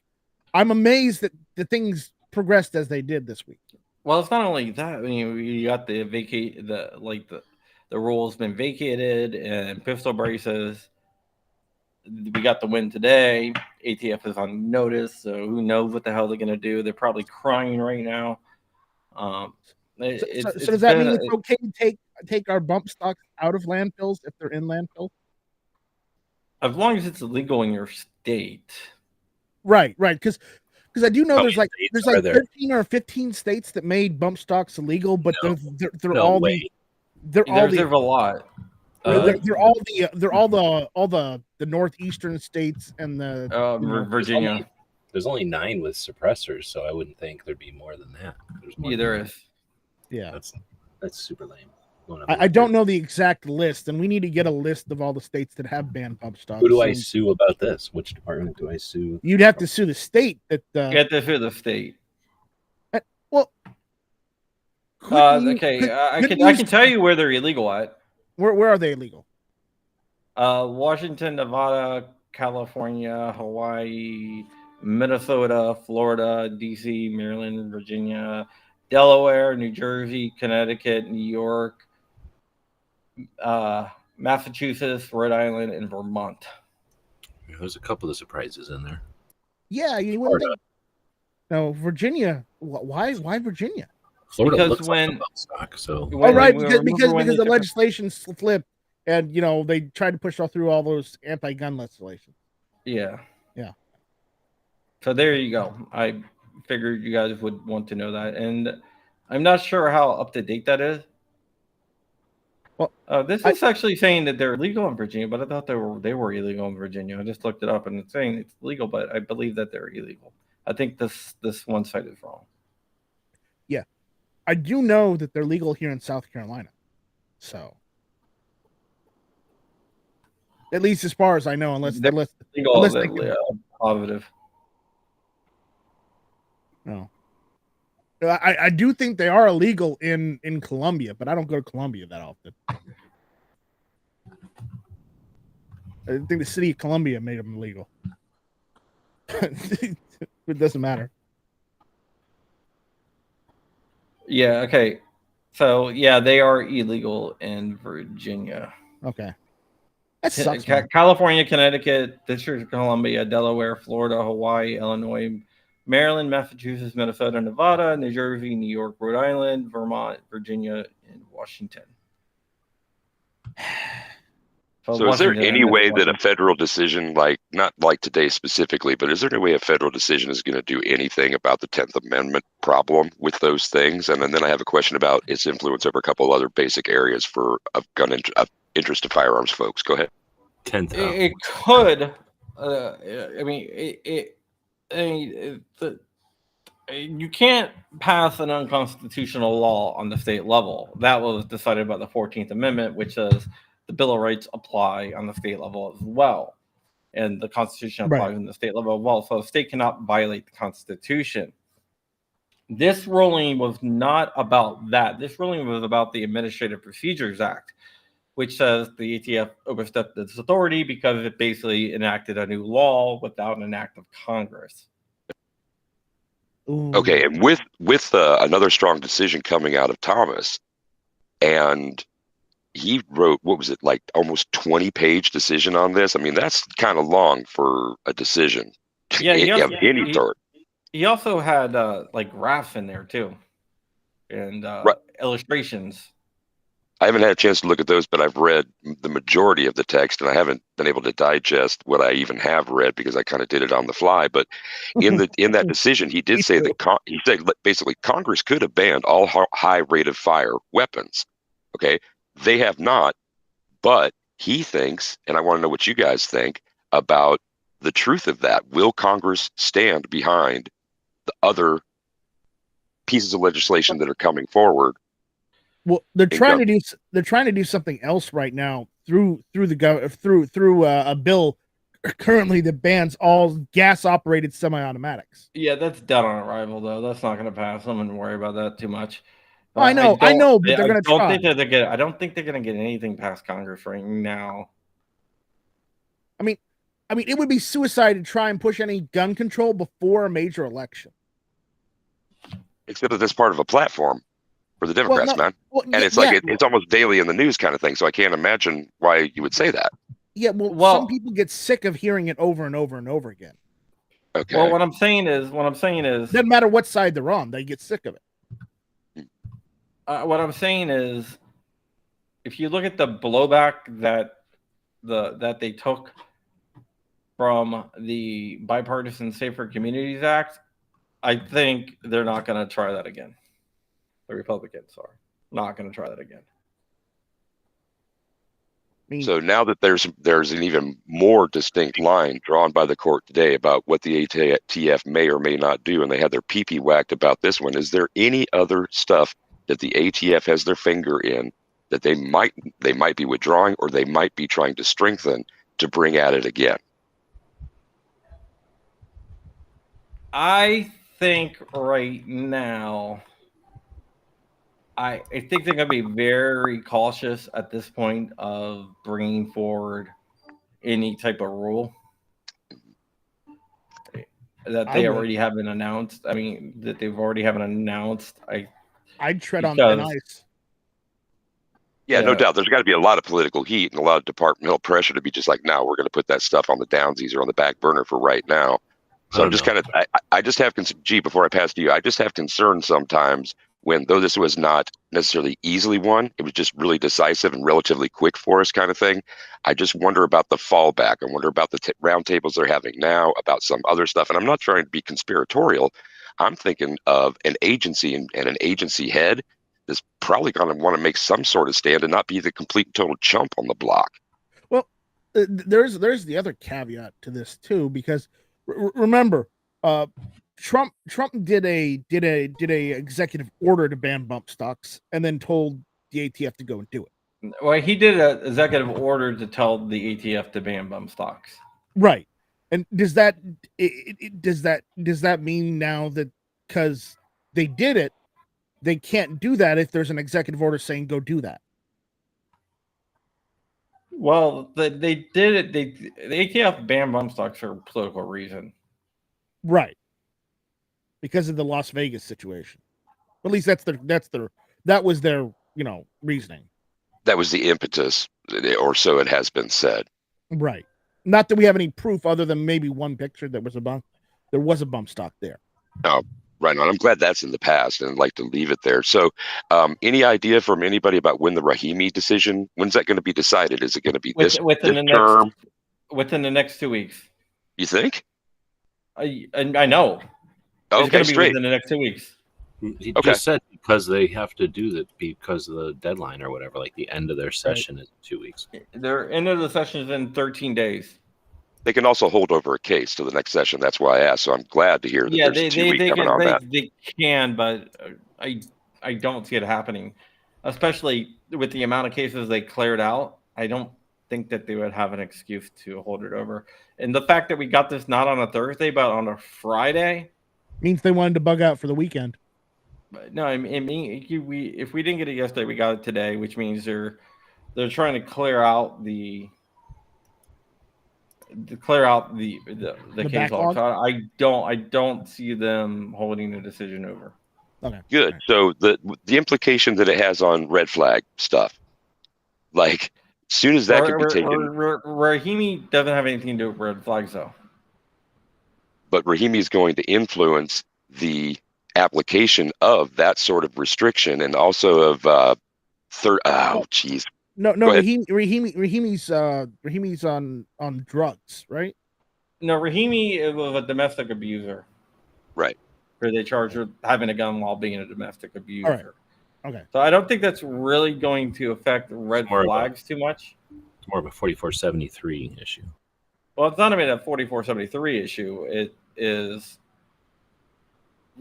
I'm amazed that the things progressed as they did this week. Well, it's not only that. I mean, you got the rule's been vacated and pistol braces. We got the win today. ATF is on notice, so who knows what the hell they're going to do? They're probably crying right now. So does that mean it's okay to take our bump stocks out of landfills if they're in landfill? As long as it's illegal in your state. Right. Because I do know there's like 13 or 15 states that made bump stocks illegal, but they're all a lot. They're all the northeastern states and the Virginia. There's only 9 with suppressors, so I wouldn't think there'd be more than that. There is. Yeah, that's super lame. I don't know the exact list, and we need to get a list of all the states that have banned bump stocks. Who do I sue about this? Which department do I sue? You'd have to sue the state. You have to sue the state. Well, I can tell you where they're illegal at. Where are they illegal? Washington, Nevada, California, Hawaii, Minnesota, Florida, DC, Maryland, Virginia, Delaware, New Jersey, Connecticut, New York, Massachusetts, Rhode Island, and Vermont. There's a couple of surprises in there. Yeah, you wouldn't think. No, Virginia. Why Virginia? Florida Because looks when- like a bump stock, so Oh, right, because when they the took a- legislation flipped, and they tried to push through all those anti-gun legislation. Yeah. Yeah. So there you go. I figured you guys would want to know that, and I'm not sure how up to date that is. Well, this is actually saying that they're legal in Virginia, but I thought they were illegal in Virginia. I just looked it up, and it's saying it's legal, but I believe that they're illegal. I think this one site is wrong. Yeah, I do know that they're legal here in South Carolina, so at least as far as I know, unless legal, positive. No, I do think they are illegal in Colombia, but I don't go to Colombia that often. I think the city of Columbia made them illegal. It doesn't matter. Yeah. Okay. So yeah, they are illegal in Virginia. Okay. That sucks. California, Connecticut, District of Columbia, Delaware, Florida, Hawaii, Illinois, Maryland, Massachusetts, Minnesota, Nevada, New Jersey, New York, Rhode Island, Vermont, Virginia, and Washington. So is there any way that a federal decision, not like today specifically, but is there any way a federal decision is going to do anything about the 10th Amendment problem with those things? And then I have a question about its influence over a couple other basic areas of interest to firearms folks. Go ahead. 10th. It could. You can't pass an unconstitutional law on the state level. That was decided by the 14th Amendment, which says the Bill of Rights apply on the state level as well. And the Constitution applies on the state level as well. So the state cannot violate the Constitution. This ruling was not about that. This ruling was about the Administrative Procedures Act, which says the ATF overstepped its authority because it basically enacted a new law without an act of Congress. Ooh. Okay, and with another strong decision coming out of Thomas, and he wrote, what was it, like almost 20-page decision on this? I mean, that's kind of long for a decision. Yeah, any sort. He also had like graphs in there too, and illustrations. I haven't had a chance to look at those, but I've read the majority of the text, and I haven't been able to digest what I even have read because I kind of did it on the fly. But in that decision, he did say that he said basically Congress could have banned all high rate of fire weapons. Okay, they have not, but he thinks, and I want to know what you guys think about the truth of that. Will Congress stand behind the other pieces of legislation that are coming forward? Well, they're trying to do something else right now through a bill currently that bans all gas operated semi-automatics. Yeah, that's dead on arrival though. That's not going to pass. I'm going to worry about that too much. I know, but they're going to try. I don't think they're going to get anything past Congress right now. I mean, it would be suicide to try and push any gun control before a major election. Except that that's part of a platform for the Democrats, man. Well, and it's it's almost daily in the news kind of thing. So I can't imagine why you would say that. Yeah, well, some people get sick of hearing it over and over and over again. Okay. Well, what I'm saying is, doesn't matter what side they're on, they get sick of it. What I'm saying is, if you look at the blowback that they took from the Bipartisan Safer Communities Act, I think they're not going to try that again. The Republicans are not going to try that again. So now that there's an even more distinct line drawn by the court today about what the ATF may or may not do, and they had their pee-pee whacked about this one, is there any other stuff that the ATF has their finger in that they might be withdrawing or they might be trying to strengthen to bring at it again? I think right now, I think they're going to be very cautious at this point of bringing forward any type of rule that they already haven't announced. I mean, that they've already haven't announced. I'd tread on thin ice. Yeah, no doubt. There's got to be a lot of political heat and a lot of departmental pressure to be just like, no, we're going to put that stuff on the downsies or on the back burner for right now. So I'm just kind of, I just have, before I pass to you, I just have concern sometimes when, though this was not necessarily easily won, it was just really decisive and relatively quick for us kind of thing. I just wonder about the fallback. I wonder about the roundtables they're having now, about some other stuff. And I'm not trying to be conspiratorial. I'm thinking of an agency and an agency head is probably going to want to make some sort of stand and not be the complete and total chump on the block. Well, there's the other caveat to this too, because remember, Trump did a executive order to ban bump stocks and then told the ATF to go and do it. Well, he did an executive order to tell the ATF to ban bump stocks. Right. And does that mean now that because they did it, they can't do that if there's an executive order saying go do that? Well, they did it. The ATF banned bump stocks for a political reason. Right. Because of the Las Vegas situation. At least that was their, reasoning. That was the impetus, or so it has been said. Right. Not that we have any proof other than maybe one picture there was a bump stock there. Oh, right on. I'm glad that's in the past, and I'd like to leave it there. So, any idea from anybody about when the Rahimi decision? When's that going to be decided? Is it going to be this term? Within the next 2 weeks. You think? I know. Okay, it's going to be straight. within the next 2 weeks. He just said because they have to do that because of the deadline or whatever. Like the end of their session is 2 weeks. Their end of the session is in 13 days. They can also hold over a case to the next session. That's why I asked. So I'm glad to hear that there's 2 weeks coming on that. They can, but I don't see it happening, especially with the amount of cases they cleared out. I don't think that they would have an excuse to hold it over. And the fact that we got this not on a Thursday, but on a Friday, means they wanted to bug out for the weekend. No, I mean, if we didn't get it yesterday, we got it today, which means they're trying to clear out the case log. So I don't see them holding the decision over. Okay. Good. So the implication that it has on red flag stuff, like as soon as that can be taken. Rahimi doesn't have anything to do with red flags, though. But Rahimi is going to influence the application of that sort of restriction, and also of No, Rahimi's on drugs, right? No, Rahimi was a domestic abuser. Right. Where they charged with having a gun while being a domestic abuser. All right. Okay. So I don't think that's really going to affect red flags too much. It's more of a 4473 issue. Well, it's not even a 4473 issue. It is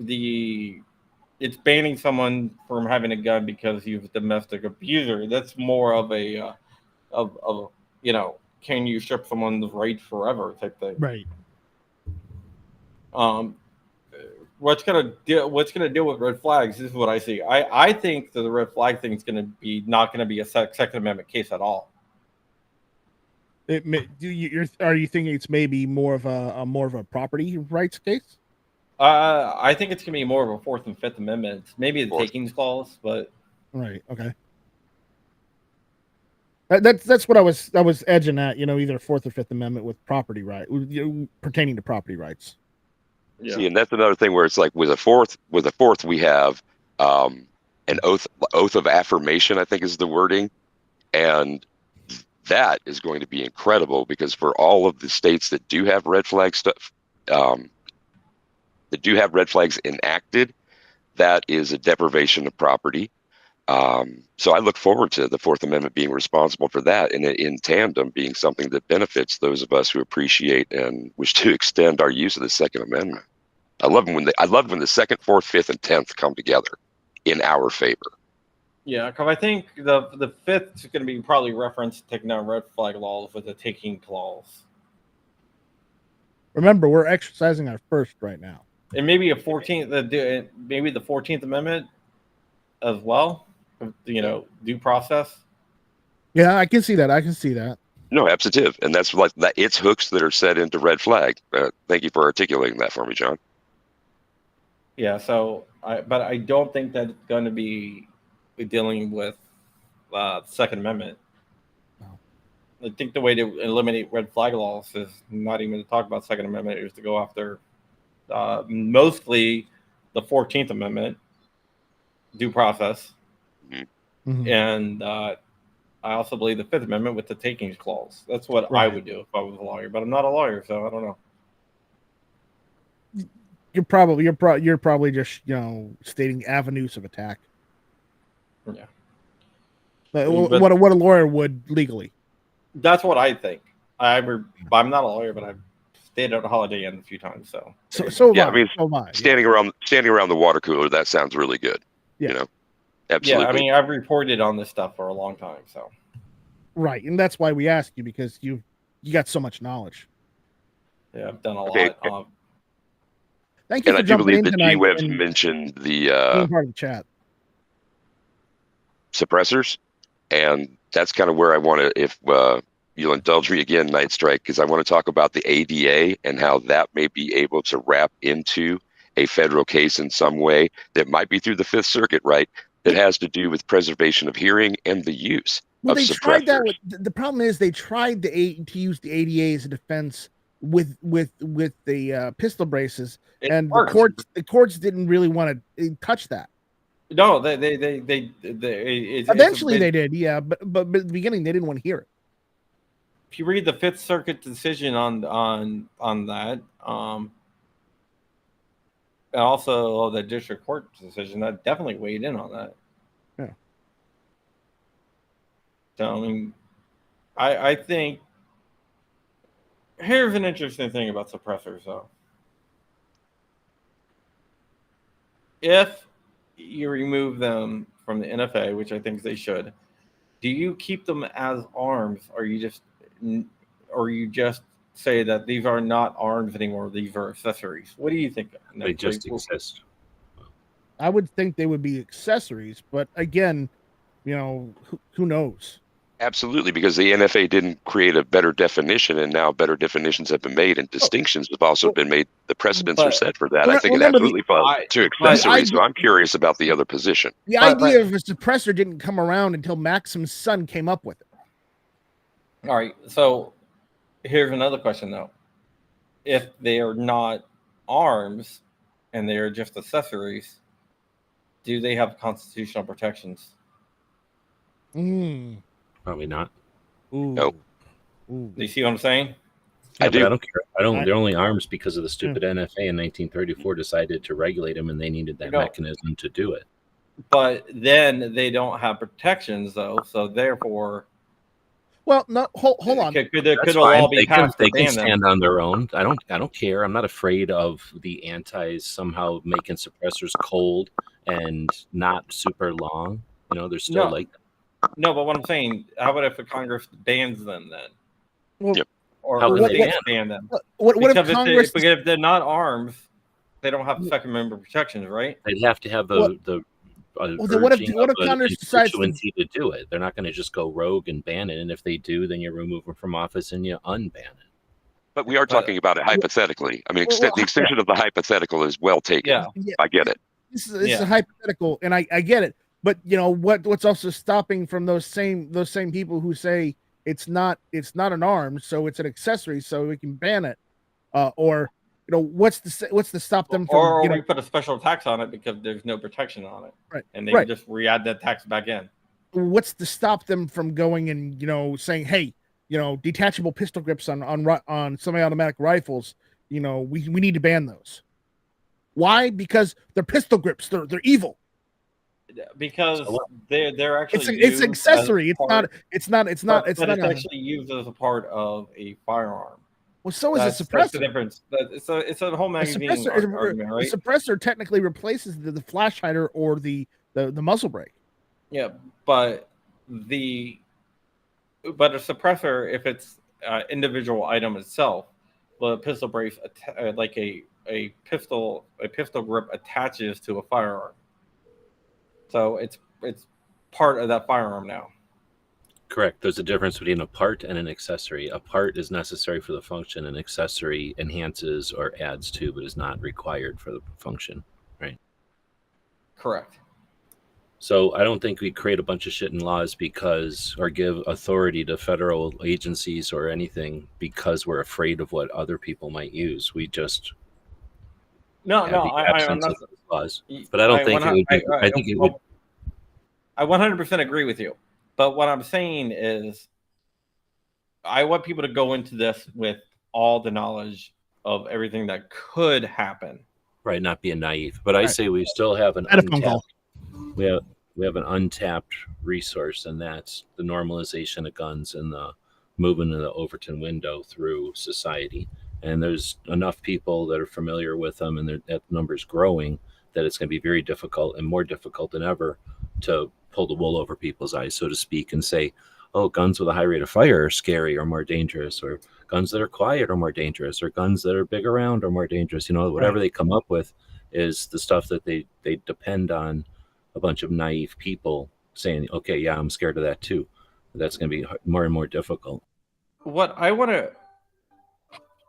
it's banning someone from having a gun because he was a domestic abuser. That's more of a can you strip someone's right forever type thing. Right. What's gonna deal with red flags? This is what I see. I think that the red flag thing is not gonna be a Second Amendment case at all. Are you thinking it's maybe more of a property rights case? I think it's gonna be more of a Fourth and Fifth Amendments, maybe the takings clause, but right. Okay. That's what I was edging at. Either Fourth or Fifth Amendment with property right, pertaining to property rights. Yeah. See, and that's another thing where it's like with a fourth we have an oath of affirmation, I think is the wording, and that is going to be incredible because for all of the states that do have red flag stuff, that do have red flags enacted, that is a deprivation of property. So I look forward to the Fourth Amendment being responsible for that, and in tandem being something that benefits those of us who appreciate and wish to extend our use of the Second Amendment. I love when the Second, Fourth, Fifth, and 10th come together in our favor. Yeah, because I think the Fifth is going to be probably referenced taking down red flag laws with the taking clause. Remember, we're exercising our first right now. And maybe maybe the 14th Amendment as well. Due process. Yeah, I can see that. No, absolute, and that's like that. It's hooks that are set into red flag. Thank you for articulating that for me, John. Yeah. So, but I don't think that's going to be dealing with Second Amendment. Oh. I think the way to eliminate red flag laws is not even to talk about Second Amendment, is to go after mostly the 14th Amendment, due process, and I also believe the Fifth Amendment with the takings clause. That's what I would do if I was a lawyer, but I'm not a lawyer, so I don't know. You're probably just stating avenues of attack. Yeah. But what a lawyer would legally. That's what I think. I'm not a lawyer, but I've stayed at a Holiday Inn a few times. So yeah, I mean, standing around the water cooler, that sounds really good. Yeah. Absolutely. Yeah, I mean, I've reported on this stuff for a long time. So. Right, and that's why we ask you, because you got so much knowledge. Yeah, I've done a lot. Thank you for jumping in tonight. And I do believe that G-Webs mentioned the part of the chat suppressors, and that's kind of where I want to, if you'll indulge me again, Night Strike, because I want to talk about the ADA and how that may be able to wrap into a federal case in some way that might be through the Fifth Circuit, right? That has to do with preservation of hearing and the use of they suppressors. Tried that. The problem is they tried to use the ADA as a defense with the pistol braces, and the courts didn't really want to touch that. No, they eventually they did, yeah, but at the beginning they didn't want to hear it. If you read the Fifth Circuit decision on that, and also the district court decision, that definitely weighed in on that. Yeah. So I mean, I think here's an interesting thing about suppressors, though. If you remove them from the NFA, which I think they should, do you keep them as arms, or you just say that these are not arms anymore, these are accessories? What do you think? They just exist. I would think they would be accessories, but again, who knows? Absolutely, because the NFA didn't create a better definition, and now better definitions have been made, and distinctions have also been made. The precedents are set for that. I think it absolutely falls to accessories. So I'm curious about the other position. The idea of a suppressor didn't come around until Maxim's son came up with it. All right, so here's another question, though. If they are not arms and they are just accessories, do they have constitutional protections? Probably not. Nope. Do you see what I'm saying? Yeah, I don't care. They're only arms because of the stupid NFA in 1934 decided to regulate them, and they needed that mechanism to do it. But then they don't have protections, though. So therefore, well, no. Hold on. Could all be passed? They can stand on their own. I don't care. I'm not afraid of the antis somehow making suppressors cold and not super long. They're still like. No, but what I'm saying, how about if Congress bans them then? Well, Or how would they ban them? What if Congress? If they're not arms, they don't have Second Amendment protections, right? They'd have to have the what if Congress decides to do it? They're not going to just go rogue and ban it. And if they do, then you remove them from office and you unban it. But we are talking about it hypothetically. I mean, the extension of the hypothetical is well taken. Yeah. I get it. This is a hypothetical, and I get it. But what's also stopping from those same people who say it's not an arm, so it's an accessory, so we can ban it, or what's to stop them from? Or we put a special tax on it because there's no protection on it, right? And they can just re-add that tax back in. What's to stop them from going and saying, hey, detachable pistol grips on semi-automatic rifles, we need to ban those. Why? Because they're pistol grips. They're evil. Because they're actually it's an accessory. It's not actually used as a part of a firearm. Well, so is a suppressor. That's the difference. It's a whole magazine argument, right? A suppressor technically replaces the flash hider or the muzzle brake. Yeah, but a suppressor, if it's individual item itself, the pistol brace like a pistol grip attaches to a firearm. So it's part of that firearm now. Correct. There's a difference between a part and an accessory. A part is necessary for the function. An accessory enhances or adds to, but is not required for the function. Right. Correct. So I don't think we create a bunch of shit in laws because, or give authority to federal agencies or anything because we're afraid of what other people might use. We just No, have no, the I'm absence not. of those laws. But I don't think it would be. I think it would. I 100% agree with you. But what I'm saying is, I want people to go into this with all the knowledge of everything that could happen. Right, not being naive. But I Right. say we still have an Had a phone call. untapped. We have an untapped resource, and that's the normalization of guns and the movement of the Overton window through society. And there's enough people that are familiar with them, and that number's growing, that it's going to be very difficult and more difficult than ever to pull the wool over people's eyes, so to speak, and say, oh, guns with a high rate of fire are scary or more dangerous, or guns that are quiet are more dangerous, or guns that are big around are more dangerous. You know, whatever they come up with is the stuff that they depend on a bunch of naive people saying, okay, yeah, I'm scared of that too. That's going to be more and more difficult. What I want to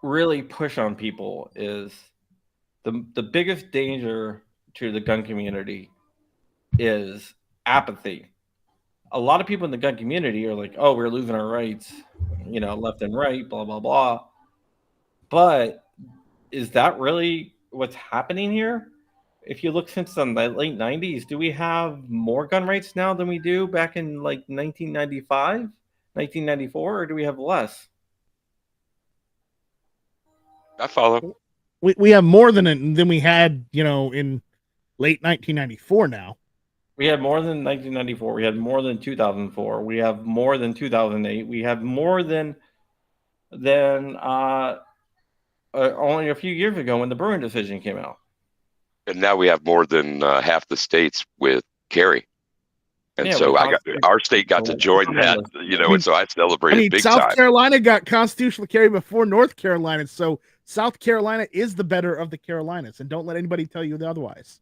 really push on people is the biggest danger to the gun community is apathy. A lot of people in the gun community are like, oh, we're losing our rights, you know, left and right, blah, blah, blah. But is that really what's happening here? If you look since the late 90s, do we have more gun rights now than we do back in like 1995, 1994, or do we have less? I follow. We have more than we had, you know, in late 1994 now. We had more than 1994. We had more than 2004. We have more than 2008. We have more than only a few years ago when the Bruin decision came out. And now we have more than half the states with carry. And Yeah, so our state got to join that, you know, and so I celebrated big South time. Carolina got constitutional carry before North Carolina, so South Carolina is the better of the Carolinas, and don't let anybody tell you otherwise.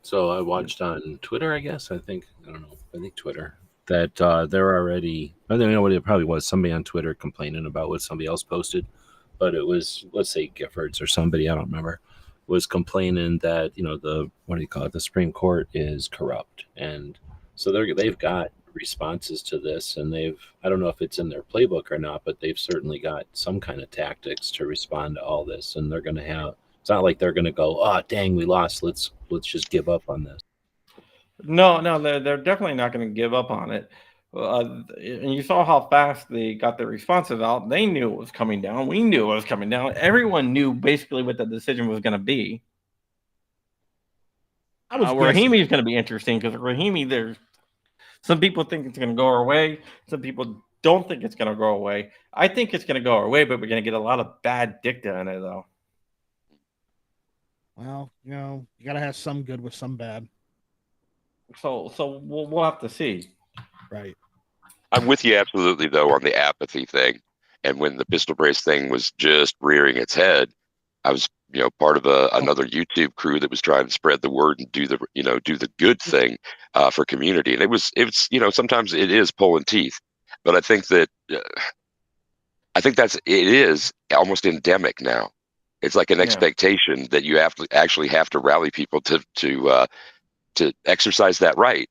So I watched on Twitter, I guess. I think Twitter, that they're already, I don't know what it probably was, somebody on Twitter complaining about what somebody else posted, but it was, let's say Giffords or somebody, I don't remember, was complaining that, you know, the Supreme Court is corrupt. And so they've got responses to this, and I don't know if it's in their playbook or not, but they've certainly got some kind of tactics to respond to all this. And they're going to have, it's not like they're going to go, oh, dang, we lost. Let's just give up on this. No, they're definitely not going to give up on it. And you saw how fast they got their responses out. They knew it was coming down. We knew it was coming down. Everyone knew basically what the decision was going to be. Rahimi is going to be interesting because Rahimi, there's some people think it's going to go our way. Some people don't think it's going to go our way. I think it's going to go our way, but we're going to get a lot of bad dicta in it, though. Well, you know, you got to have some good with some bad. So we'll have to see. Right. I'm with you absolutely, though, on the apathy thing. And when the pistol brace thing was just rearing its head, I was, you know, part of another YouTube crew that was trying to spread the word and do the good thing for community. And it's, you know, sometimes it is pulling teeth, but I think that it is almost endemic now. It's like an expectation that you actually have to rally people to exercise that right.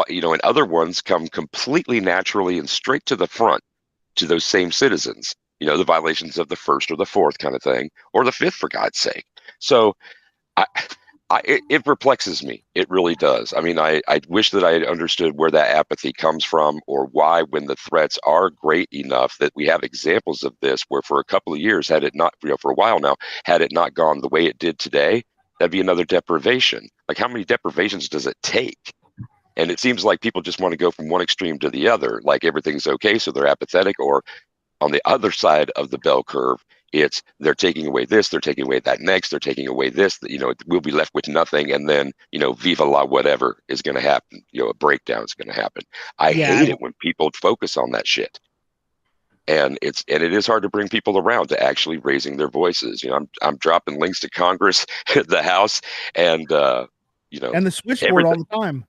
You know, and other ones come completely naturally and straight to the front to those same citizens. You know, the violations of the first or the fourth kind of thing, or the fifth, for God's sake. So it perplexes me. It really does. I mean, I wish that I had understood where that apathy comes from, or why, when the threats are great enough, that we have examples of this where for a couple of years, had it not, you know, for a while now, had it not gone the way it did today, that'd be another deprivation. Like, how many deprivations does it take? And it seems like people just want to go from one extreme to the other, like everything's okay, so they're apathetic, or on the other side of the bell curve, it's they're taking away this, they're taking away that next, they're taking away this, you know, we'll be left with nothing, and then, you know, viva la whatever is going to happen, you know, a breakdown is going to happen. I hate it when people focus on that shit. And it is hard to bring people around to actually raising their voices. You know, I'm dropping links to Congress, the House, and you know, and the switchboard all the time.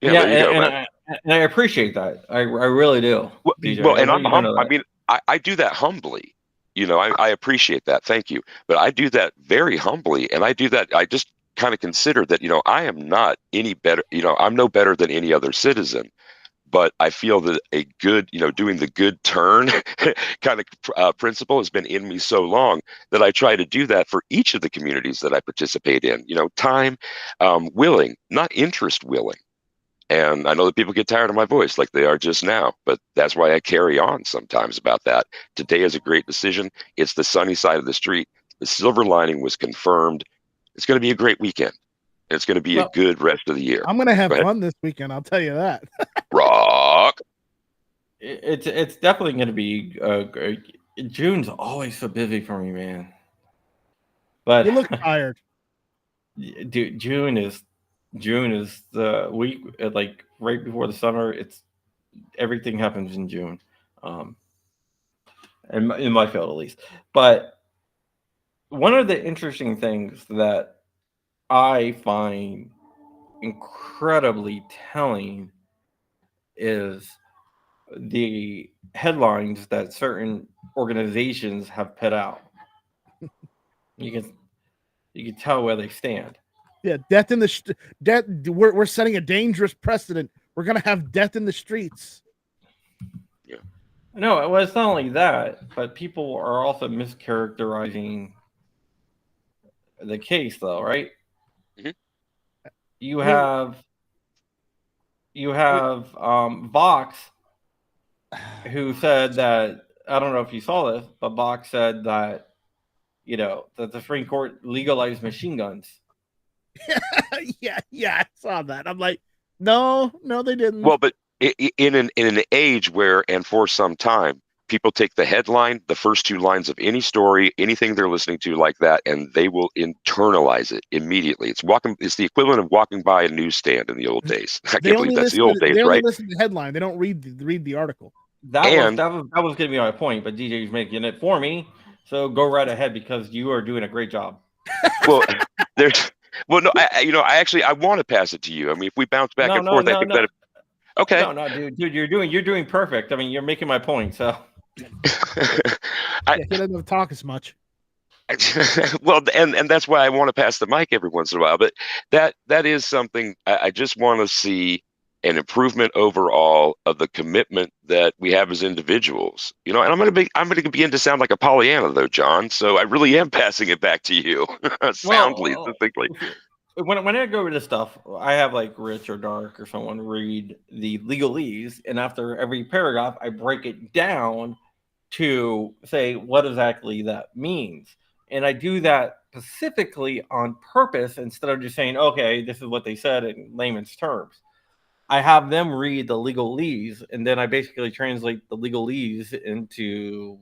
Yeah, and I appreciate that. I really do. Well, and I mean, I do that humbly. I appreciate that. Thank you. But I do that very humbly. And I do that. I just kind of consider that, I am not any better, I'm no better than any other citizen. But I feel that a good, doing the good turn kind of principle has been in me so long that I try to do that for each of the communities that I participate in. Time willing, not interest willing. And I know that people get tired of my voice like they are just now, but that's why I carry on sometimes about that. Today is a great decision. It's the sunny side of the street. The silver lining was confirmed. It's going to be a great weekend. It's going to be a good rest of the year. I'm going to have fun this weekend. I'll tell you that. Rock. It's definitely going to be June's always so busy for me, man. But you look tired. Dude, June is the week like right before the summer. It's everything happens in June, in my field at least. But one of the interesting things that I find incredibly telling is the headlines that certain organizations have put out. You can tell where they stand. Yeah, death in the death. We're setting a dangerous precedent. We're gonna have death in the streets. Yeah. No, well, it's not only that, but people are also mischaracterizing the case, though, right? Mm-hmm. You have Vox, who said that, I don't know if you saw this, but Vox said that that the Supreme Court legalized machine guns. yeah, I saw that. I'm like, no, they didn't. Well, but in an age where, and for some time, people take the headline, the first two lines of any story, anything they're listening to like that, and they will internalize it immediately. It's the equivalent of walking by a newsstand in the old days. I can't believe that's the old days, right? They only listen to the headline. They don't read the article. That was going to be my point, but DJ's making it for me. So go right ahead because you are doing a great job. Well, no, I want to pass it to you. I mean, if we bounce back and forth, I think that. Okay. No, dude, you're doing perfect. I mean, you're making my point. So. He doesn't talk as much. Well, and that's why I want to pass the mic every once in a while. But that is something I just want to see an improvement overall of the commitment that we have as individuals. And I'm going to begin to sound like a Pollyanna though, John. So I really am passing it back to you, soundly, succinctly. When I go over this stuff, I have like Rich or Dark or someone read the legalese, and after every paragraph, I break it down to say what exactly that means. And I do that specifically on purpose instead of just saying, okay, this is what they said in layman's terms. I have them read the legalese, and then I basically translate the legalese into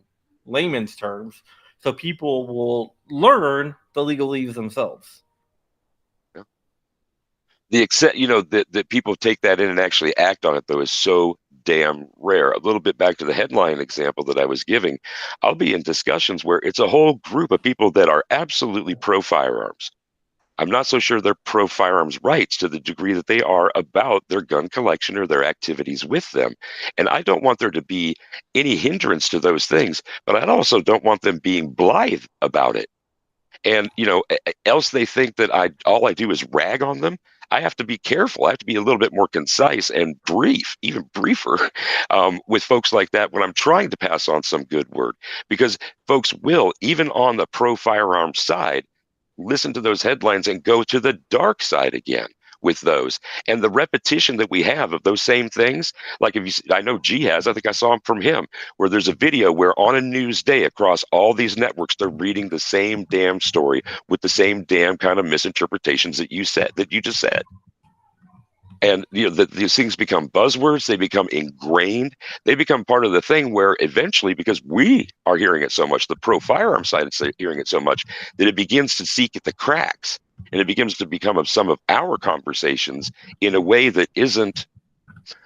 layman's terms so people will learn the legalese themselves. That people take that in and actually act on it, though, is so damn rare. A little bit back to the headline example that I was giving. I'll be in discussions where it's a whole group of people that are absolutely pro firearms. I'm not so sure they're pro firearms rights to the degree that they are about their gun collection or their activities with them. And I don't want there to be any hindrance to those things, but I also don't want them being blithe about it. And, else they think that all I do is rag on them. I have to be careful. I have to be a little bit more concise and brief, even briefer, with folks like that when I'm trying to pass on some good word, because folks will, even on the pro firearm side, listen to those headlines and go to the dark side again with those. And the repetition that we have of those same things, like I know G has, I think I saw him from him, where there's a video where on a news day across all these networks, they're reading the same damn story with the same damn kind of misinterpretations that you just said. And these things become buzzwords. They become ingrained. They become part of the thing where eventually, because we are hearing it so much, the pro firearm side is hearing it so much, that it begins to seek at the cracks, and it begins to become of some of our conversations in a way that isn't.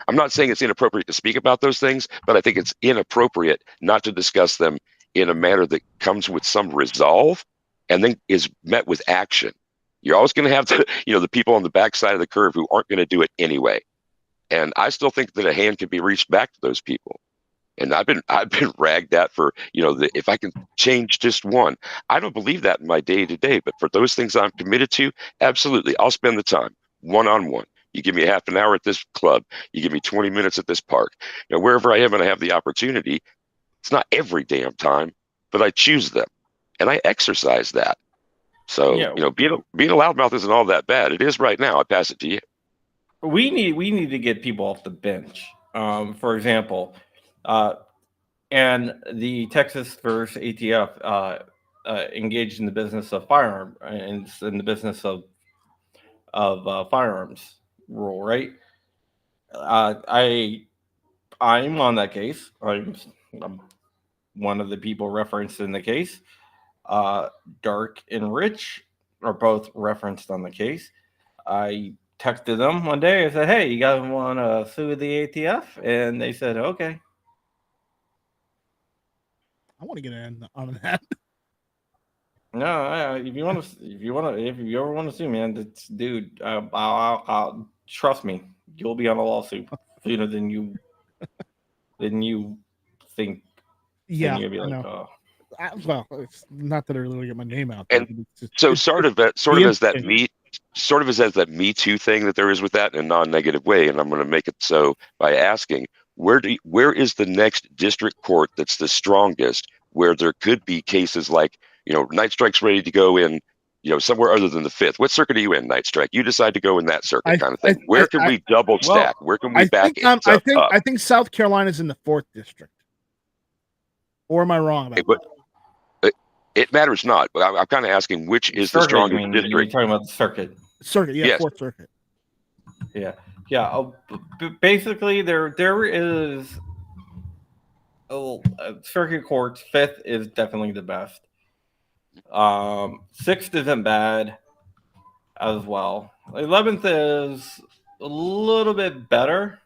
I'm not saying it's inappropriate to speak about those things, but I think it's inappropriate not to discuss them in a manner that comes with some resolve and then is met with action. You're always going to have the people on the backside of the curve who aren't going to do it anyway. And I still think that a hand can be reached back to those people. And I've been ragged at for, if I can change just one. I don't believe that in my day to day, but for those things I'm committed to, absolutely, I'll spend the time one-on-one. You give me a half an hour at this club, you give me 20 minutes at this park, wherever I am and I have the opportunity. It's not every damn time, but I choose them and I exercise that. So, Yeah. being a loudmouth isn't all that bad. It is right now. I pass it to you. We need to get people off the bench. For example, and the Texas versus ATF engaged in the business of firearm and in the business of firearms rule, right? I'm on that case. I'm one of the people referenced in the case. Dark and Rich are both referenced on the case. I texted them one day. I said, "Hey, you guys want to sue the ATF?" And they said, "Okay." I want to get in on that. No, if you ever want to sue, man, dude, I'll trust me, you'll be on a lawsuit sooner than you think. Yeah, You'll be I like, know. oh. Well, it's not that I really get my name out there. And so sort of as that Me Too thing that there is with that in a non-negative way. And I'm going to make it so by asking, where is the next district court that's the strongest, where there could be cases like, Night Strike's ready to go in, somewhere other than the 5th. What circuit are you in, Night Strike? You decide to go in that circuit kind of thing. Where can we double stack? Where can we back it up? I think South Carolina's in the 4th district. Or am I wrong about that? It matters not, but I'm kind of asking which is the strongest district. You're talking about the circuit. Circuit, yeah, Yes. 4th circuit. Yeah. Basically, there is circuit courts. 5th is definitely the best. 6th isn't bad as well. 11th is a little bit better,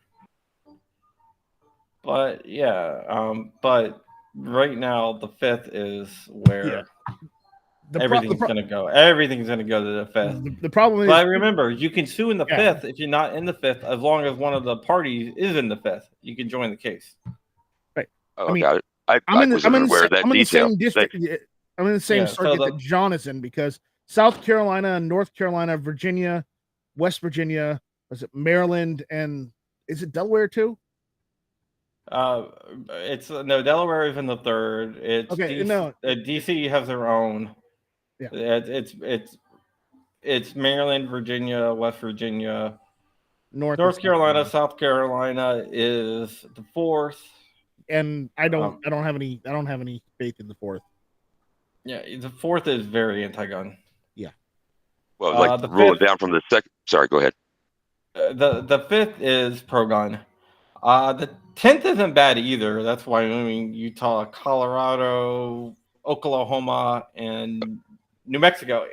but but right now the 5th is where everything's gonna go. Everything's gonna go to the 5th. The problem is, but remember, you can sue in the 5th if you're not in the 5th, as long as one of the parties is in the 5th. You can join the case. Right. Oh, got it. I'm in the same district. I'm in the same circuit that John is in, because South Carolina, North Carolina, Virginia, West Virginia, was it Maryland, and is it Delaware too? It's no, Delaware is in the 3rd. It's okay. DC has their own. Yeah. It's Maryland, Virginia, West Virginia, North Carolina, South Carolina is the 4th. And I don't have any faith in the 4th. Yeah, the 4th is very anti-gun. Yeah. Well, the roll 5th, it down from the second. Sorry, go ahead. The 5th is pro-gun. The 10th isn't bad either. That's Wyoming, Utah, Colorado, Oklahoma, and New Mexico.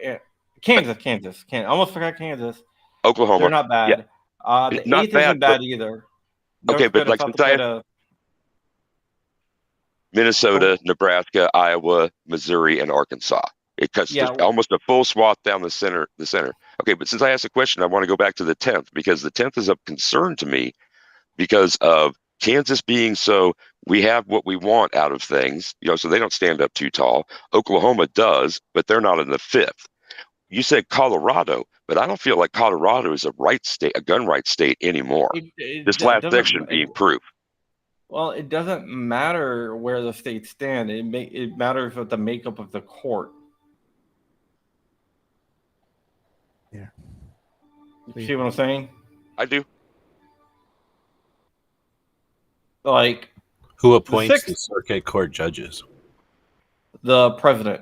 Kansas. I almost forgot Kansas. Oklahoma. They're not bad. Yeah. The 8th isn't bad either. Okay, but like Minnesota, Nebraska, Iowa, Missouri, and Arkansas. It cuts almost a full swath down the center. Okay, but since I asked the question, I want to go back to the 10th, because the 10th is of concern to me because of Kansas being so, we have what we want out of things, so they don't stand up too tall. Oklahoma does, but they're not in the 5th. You said Colorado, but I don't feel like Colorado is a gun right state anymore. This last section being proof. Well, it doesn't matter where the states stand. It matters with the makeup of the court. Yeah. You see what I'm saying? I do. Like, who appoints the circuit court judges? The president.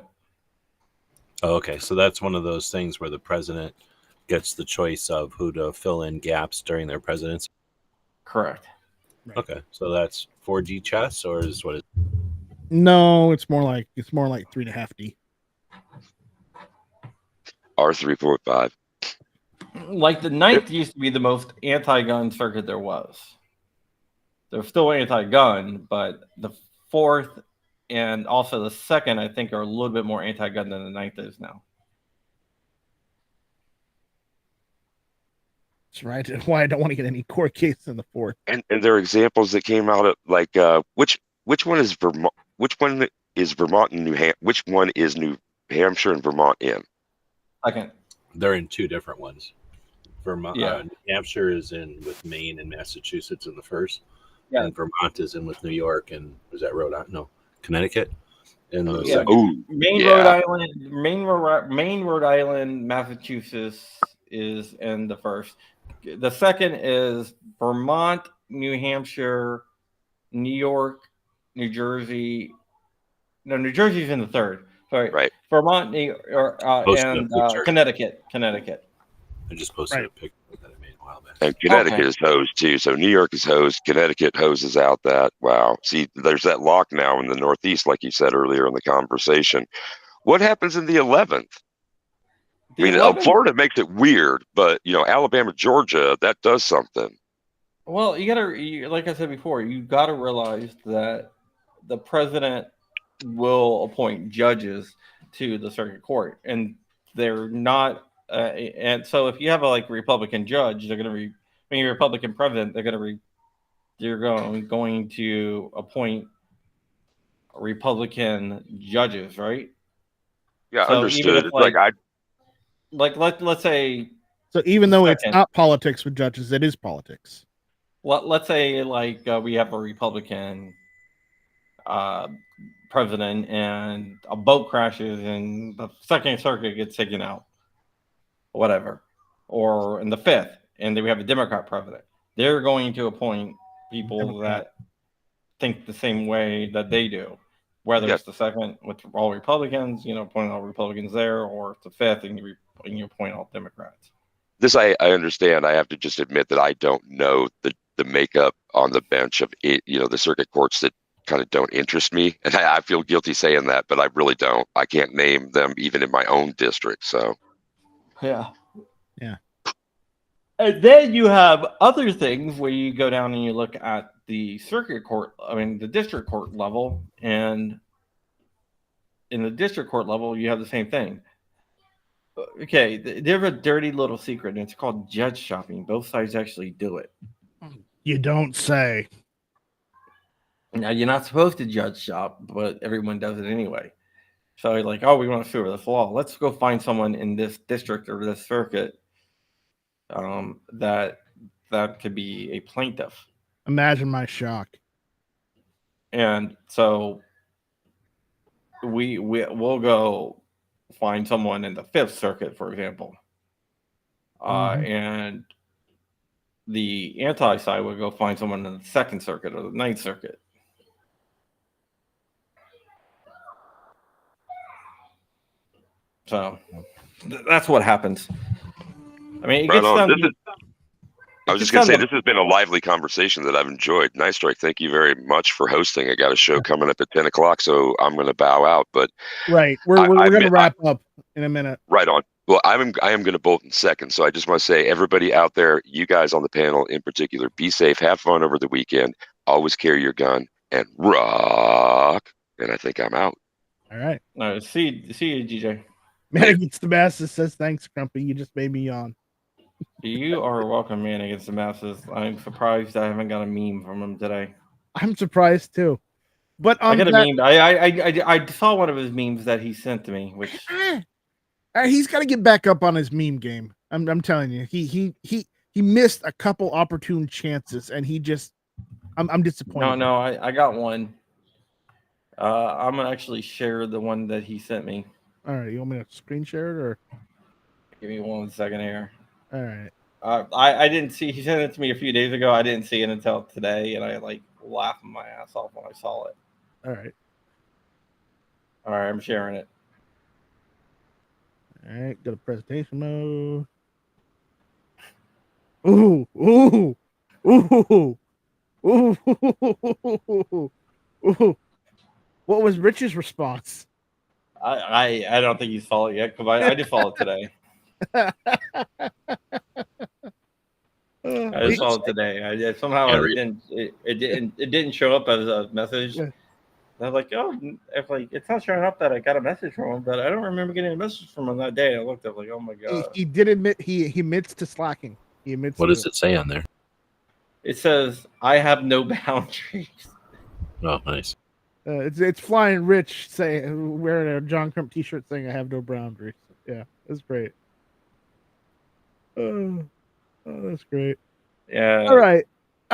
Oh, okay, so that's one of those things where the president gets the choice of who to fill in gaps during their presidency. Correct. Right. Okay, so that's 4G chess, or is what? No, it's more like 3.5D. R345. Like the 9th used to be the most anti-gun circuit there was. They're still anti-gun, but the 4th and also the 2nd, I think, are a little bit more anti-gun than the 9th is now. That's right. That's why I don't want to get any court case in the fourth. And there are examples that came out of like which one is Vermont? Which one is Vermont and New Hampshire? Which one is New Hampshire and Vermont in? Second. They're in two different ones. Vermont, Yeah. New Hampshire is in with Maine and Massachusetts in the first, Yeah. and Vermont is in with New York and was that Rhode Island? No, Connecticut in the Yeah. second. Ooh, Maine, yeah. Rhode Island, Massachusetts is in the first. The second is Vermont, New Hampshire, New York, New Jersey. No, New Jersey's in the third. Sorry, Right. Vermont, Posted and a picture. Connecticut. I just posted Right. a picture that I made a while back. And Connecticut Okay. is hosed too. So New York is hosed. Connecticut hoses out that. Wow. See, there's that lock now in the Northeast, like you said earlier in the conversation. What happens in the 11th? I mean, 11th? Florida makes it weird, but Alabama, Georgia, that does something. Well, like I said before, you got to realize that the president will appoint judges to the circuit court, and they're not. And so, if you have a Republican judge, they're going to be. I mean, Republican president, they're going to appoint Republican judges, right? Yeah, So understood. even if, It's let's say So even though it's Second. not politics with judges, it is politics. let's say we have a Republican president and a boat crashes and the Second Circuit gets taken out, whatever, or in the fifth, and then we have a Democrat president. They're going to appoint people that think the same way that they do, whether Yeah. it's the second with all Republicans, appointing all Republicans there, or it's the fifth and you appoint all Democrats. This I understand. I have to just admit that I don't know the makeup on the bench of it, the circuit courts that kind of don't interest me. And I feel guilty saying that, but I really don't. I can't name them even in my own district. So Yeah. Yeah. And then you have other things where you go down and you look at the circuit court, the district court level, and in the district court level, you have the same thing. Okay, there's a dirty little secret, and it's called judge shopping. Both sides actually do it. You don't say. Now, you're not supposed to judge shop, but everyone does it anyway. So you're like, oh, we want to figure this law. Let's go find someone in this district or this circuit that could be a plaintiff. Imagine my shock. And so we'll go find someone in the Fifth Circuit, for example. And the anti side would go find someone in the Second Circuit or the Ninth Circuit. So that's what happens. I mean, it right gets on. done. I was just going to say, this has been a lively conversation that I've enjoyed. Nice Strike, thank you very much for hosting. I got a show coming up at 10 o'clock, so I'm going to bow out. But right, we're going to wrap up in a minute. Right on. Well, I am going to bolt in second. So I just want to say, everybody out there, you guys on the panel in particular, be safe, have fun over the weekend. Always carry your gun and rock. And I think I'm out. All right. See you, DJ. Man Against the Masses says, thanks, Crumpy. You just made me yawn. You are welcome, Man Against the Masses. I'm surprised I haven't got a meme from him today. I'm surprised too. But I got a meme. I saw one of his memes that he sent to me, which he's got to get back up on his meme game. I'm telling you, he missed a couple opportune chances, and I'm disappointed. No, I got one. I'm gonna actually share the one that he sent me. All right, you want me to screen share it or? Give me 1 second here. All right. I didn't see. He sent it to me a few days ago. I didn't see it until today, and I laughed my ass off when I saw it. All right. All right, I'm sharing it. All right, go to presentation mode. Ooh. What was Rich's response? I don't think you saw it yet because I just saw it today. I just saw it today. Somehow it didn't show up as a message. Yeah. And I was like, oh, it's not showing up that I got a message from him, but I don't remember getting a message from him that day. I looked up like, oh my god. He did admit he admits to slacking. He admits What to does it say on there? It says, "I have no boundaries." Oh, nice. It's Flying Rich wearing a John Crump T-shirt saying "I have no boundaries." Yeah, that's great. Oh, that's great. Yeah. All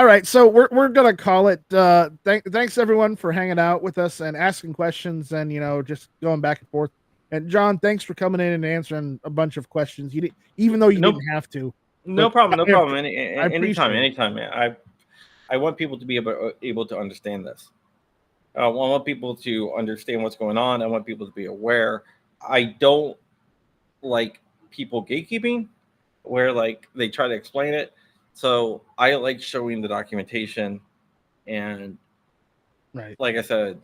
right. So we're gonna call it. Thanks everyone for hanging out with us and asking questions and just going back and forth. And John, thanks for coming in and answering a bunch of questions. You even though you Nope. didn't have to. No But problem. No I problem. appreciate Anytime, man. I want people to be able to understand this. I want people to understand what's going on. I want people to be aware. I don't like people gatekeeping where like they try to explain it. So I like showing the documentation and Right. like I said,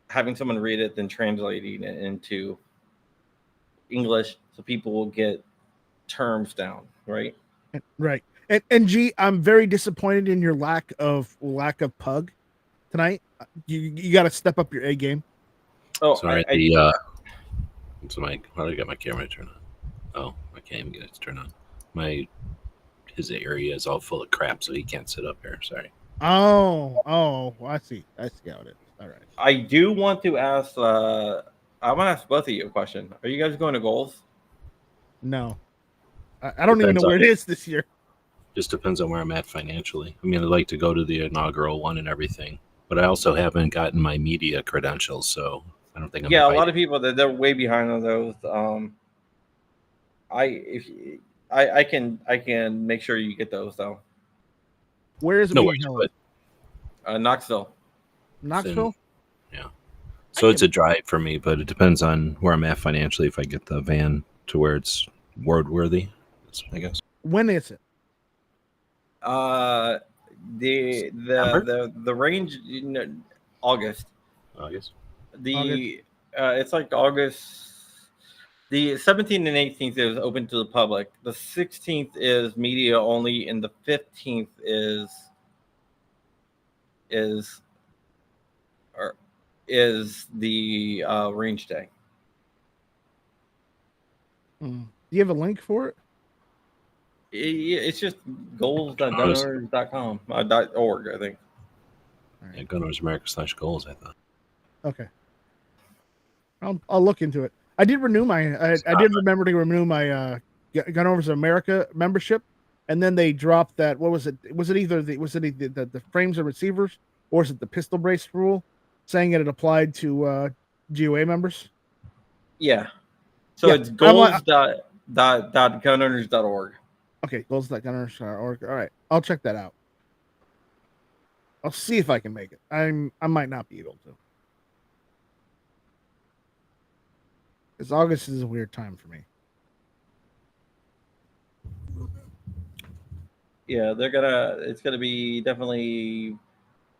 having someone read it, then translating it into English so people will get terms down, right? Right. And G, I'm very disappointed in your lack of pug tonight. You got to step up your A game. Oh, Sorry, I how do I get my camera to turn on? Oh, I can't even get it to turn on. His area is all full of crap, so he can't sit up here. Sorry. Oh, I see how it is. All right. I do want to ask. I want to ask both of you a question. Are you guys going to goals? No, I don't even know where it is this year. Just depends on where I'm at financially. I mean, I'd like to go to the inaugural one and everything, but I also haven't gotten my media credentials, so I don't think I'm. Yeah, a lot of people they're way behind on those. I can make sure you get those though. Where is it being held? Knoxville. Knoxville. Yeah. So it's a drive for me, but it depends on where I'm at financially. If I get the van to where it's roadworthy, I guess. When is it? The range, August. August. It's like August. The 17th and 18th is open to the public. The 16th is media only, and the 15th is the range day. Do you have a link for it? It's just goals.gunowners.com .org, I think. Yeah, Gunowners America/goals. I thought. Okay. I'll look into it. I did renew my. I did remember to renew my Gun Owners America membership, and then they dropped that. What was it? Was it either the frames and receivers, or is it the pistol brace rule, saying that it applied to GOA members? Yeah. So it's goals.gunowners.org. Okay, goals.gunowners.org. All right, I'll check that out. I'll see if I can make it. I might not be able to. Because August is a weird time for me. Yeah, it's gonna be definitely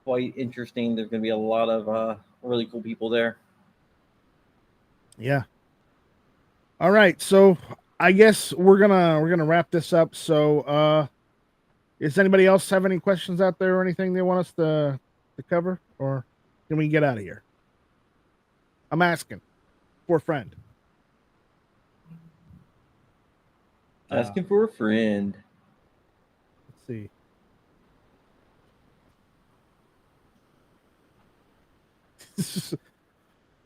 quite interesting. There's gonna be a lot of really cool people there. Yeah. All right, so I guess we're gonna wrap this up. So does anybody else have any questions out there or anything they want us to cover? Or can we get out of here? I'm asking for a friend. Asking for a friend. Let's see.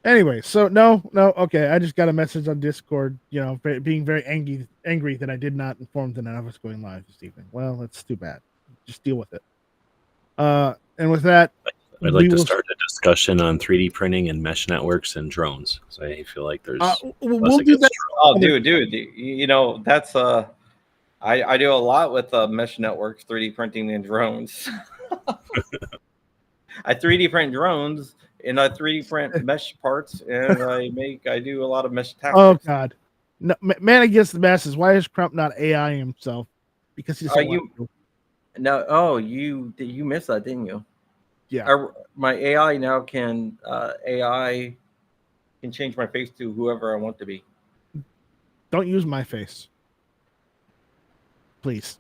Anyway, so no, okay. I just got a message on Discord, being very angry that I did not inform that I was going live this evening. Well, that's too bad. Just deal with it. And with that, I'd like to start a discussion on 3D printing and mesh networks and drones. So I feel like there's we'll do that. Oh, dude, that's I do a lot with mesh networks, 3D printing, and drones. I 3D print drones and I 3D print mesh parts, and I do a lot of mesh tactics. Oh God, no, man against the masses. Why is Crump not AI himself? Because he's no. Oh, you missed that, didn't you? Yeah. My AI now can change my face to whoever I want to be. Don't use my face, please.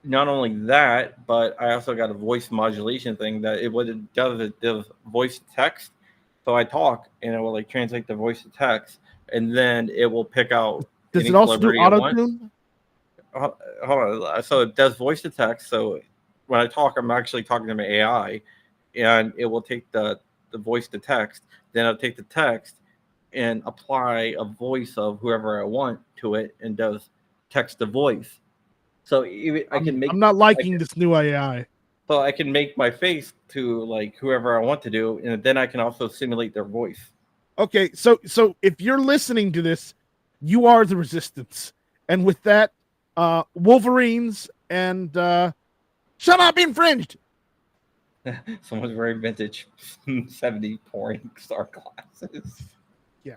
Not only that, but I also got a voice modulation thing that what it does, it does voice to text. So I talk and it will like translate the voice to text, and then it will pick out. Does it also do auto tune? hold on. So it does voice to text. So when I talk, I'm actually talking to my AI, and it will take the voice to text. Then I'll take the text and apply a voice of whoever I want to it, and does text to voice. So I'm not liking this new AI. So I can make my face to like whoever I want to do, and then I can also simulate their voice. Okay, so if you're listening to this, you are the resistance. And with that, Wolverines and shall not be infringed. Someone's very vintage 70 pouring star glasses. Yeah.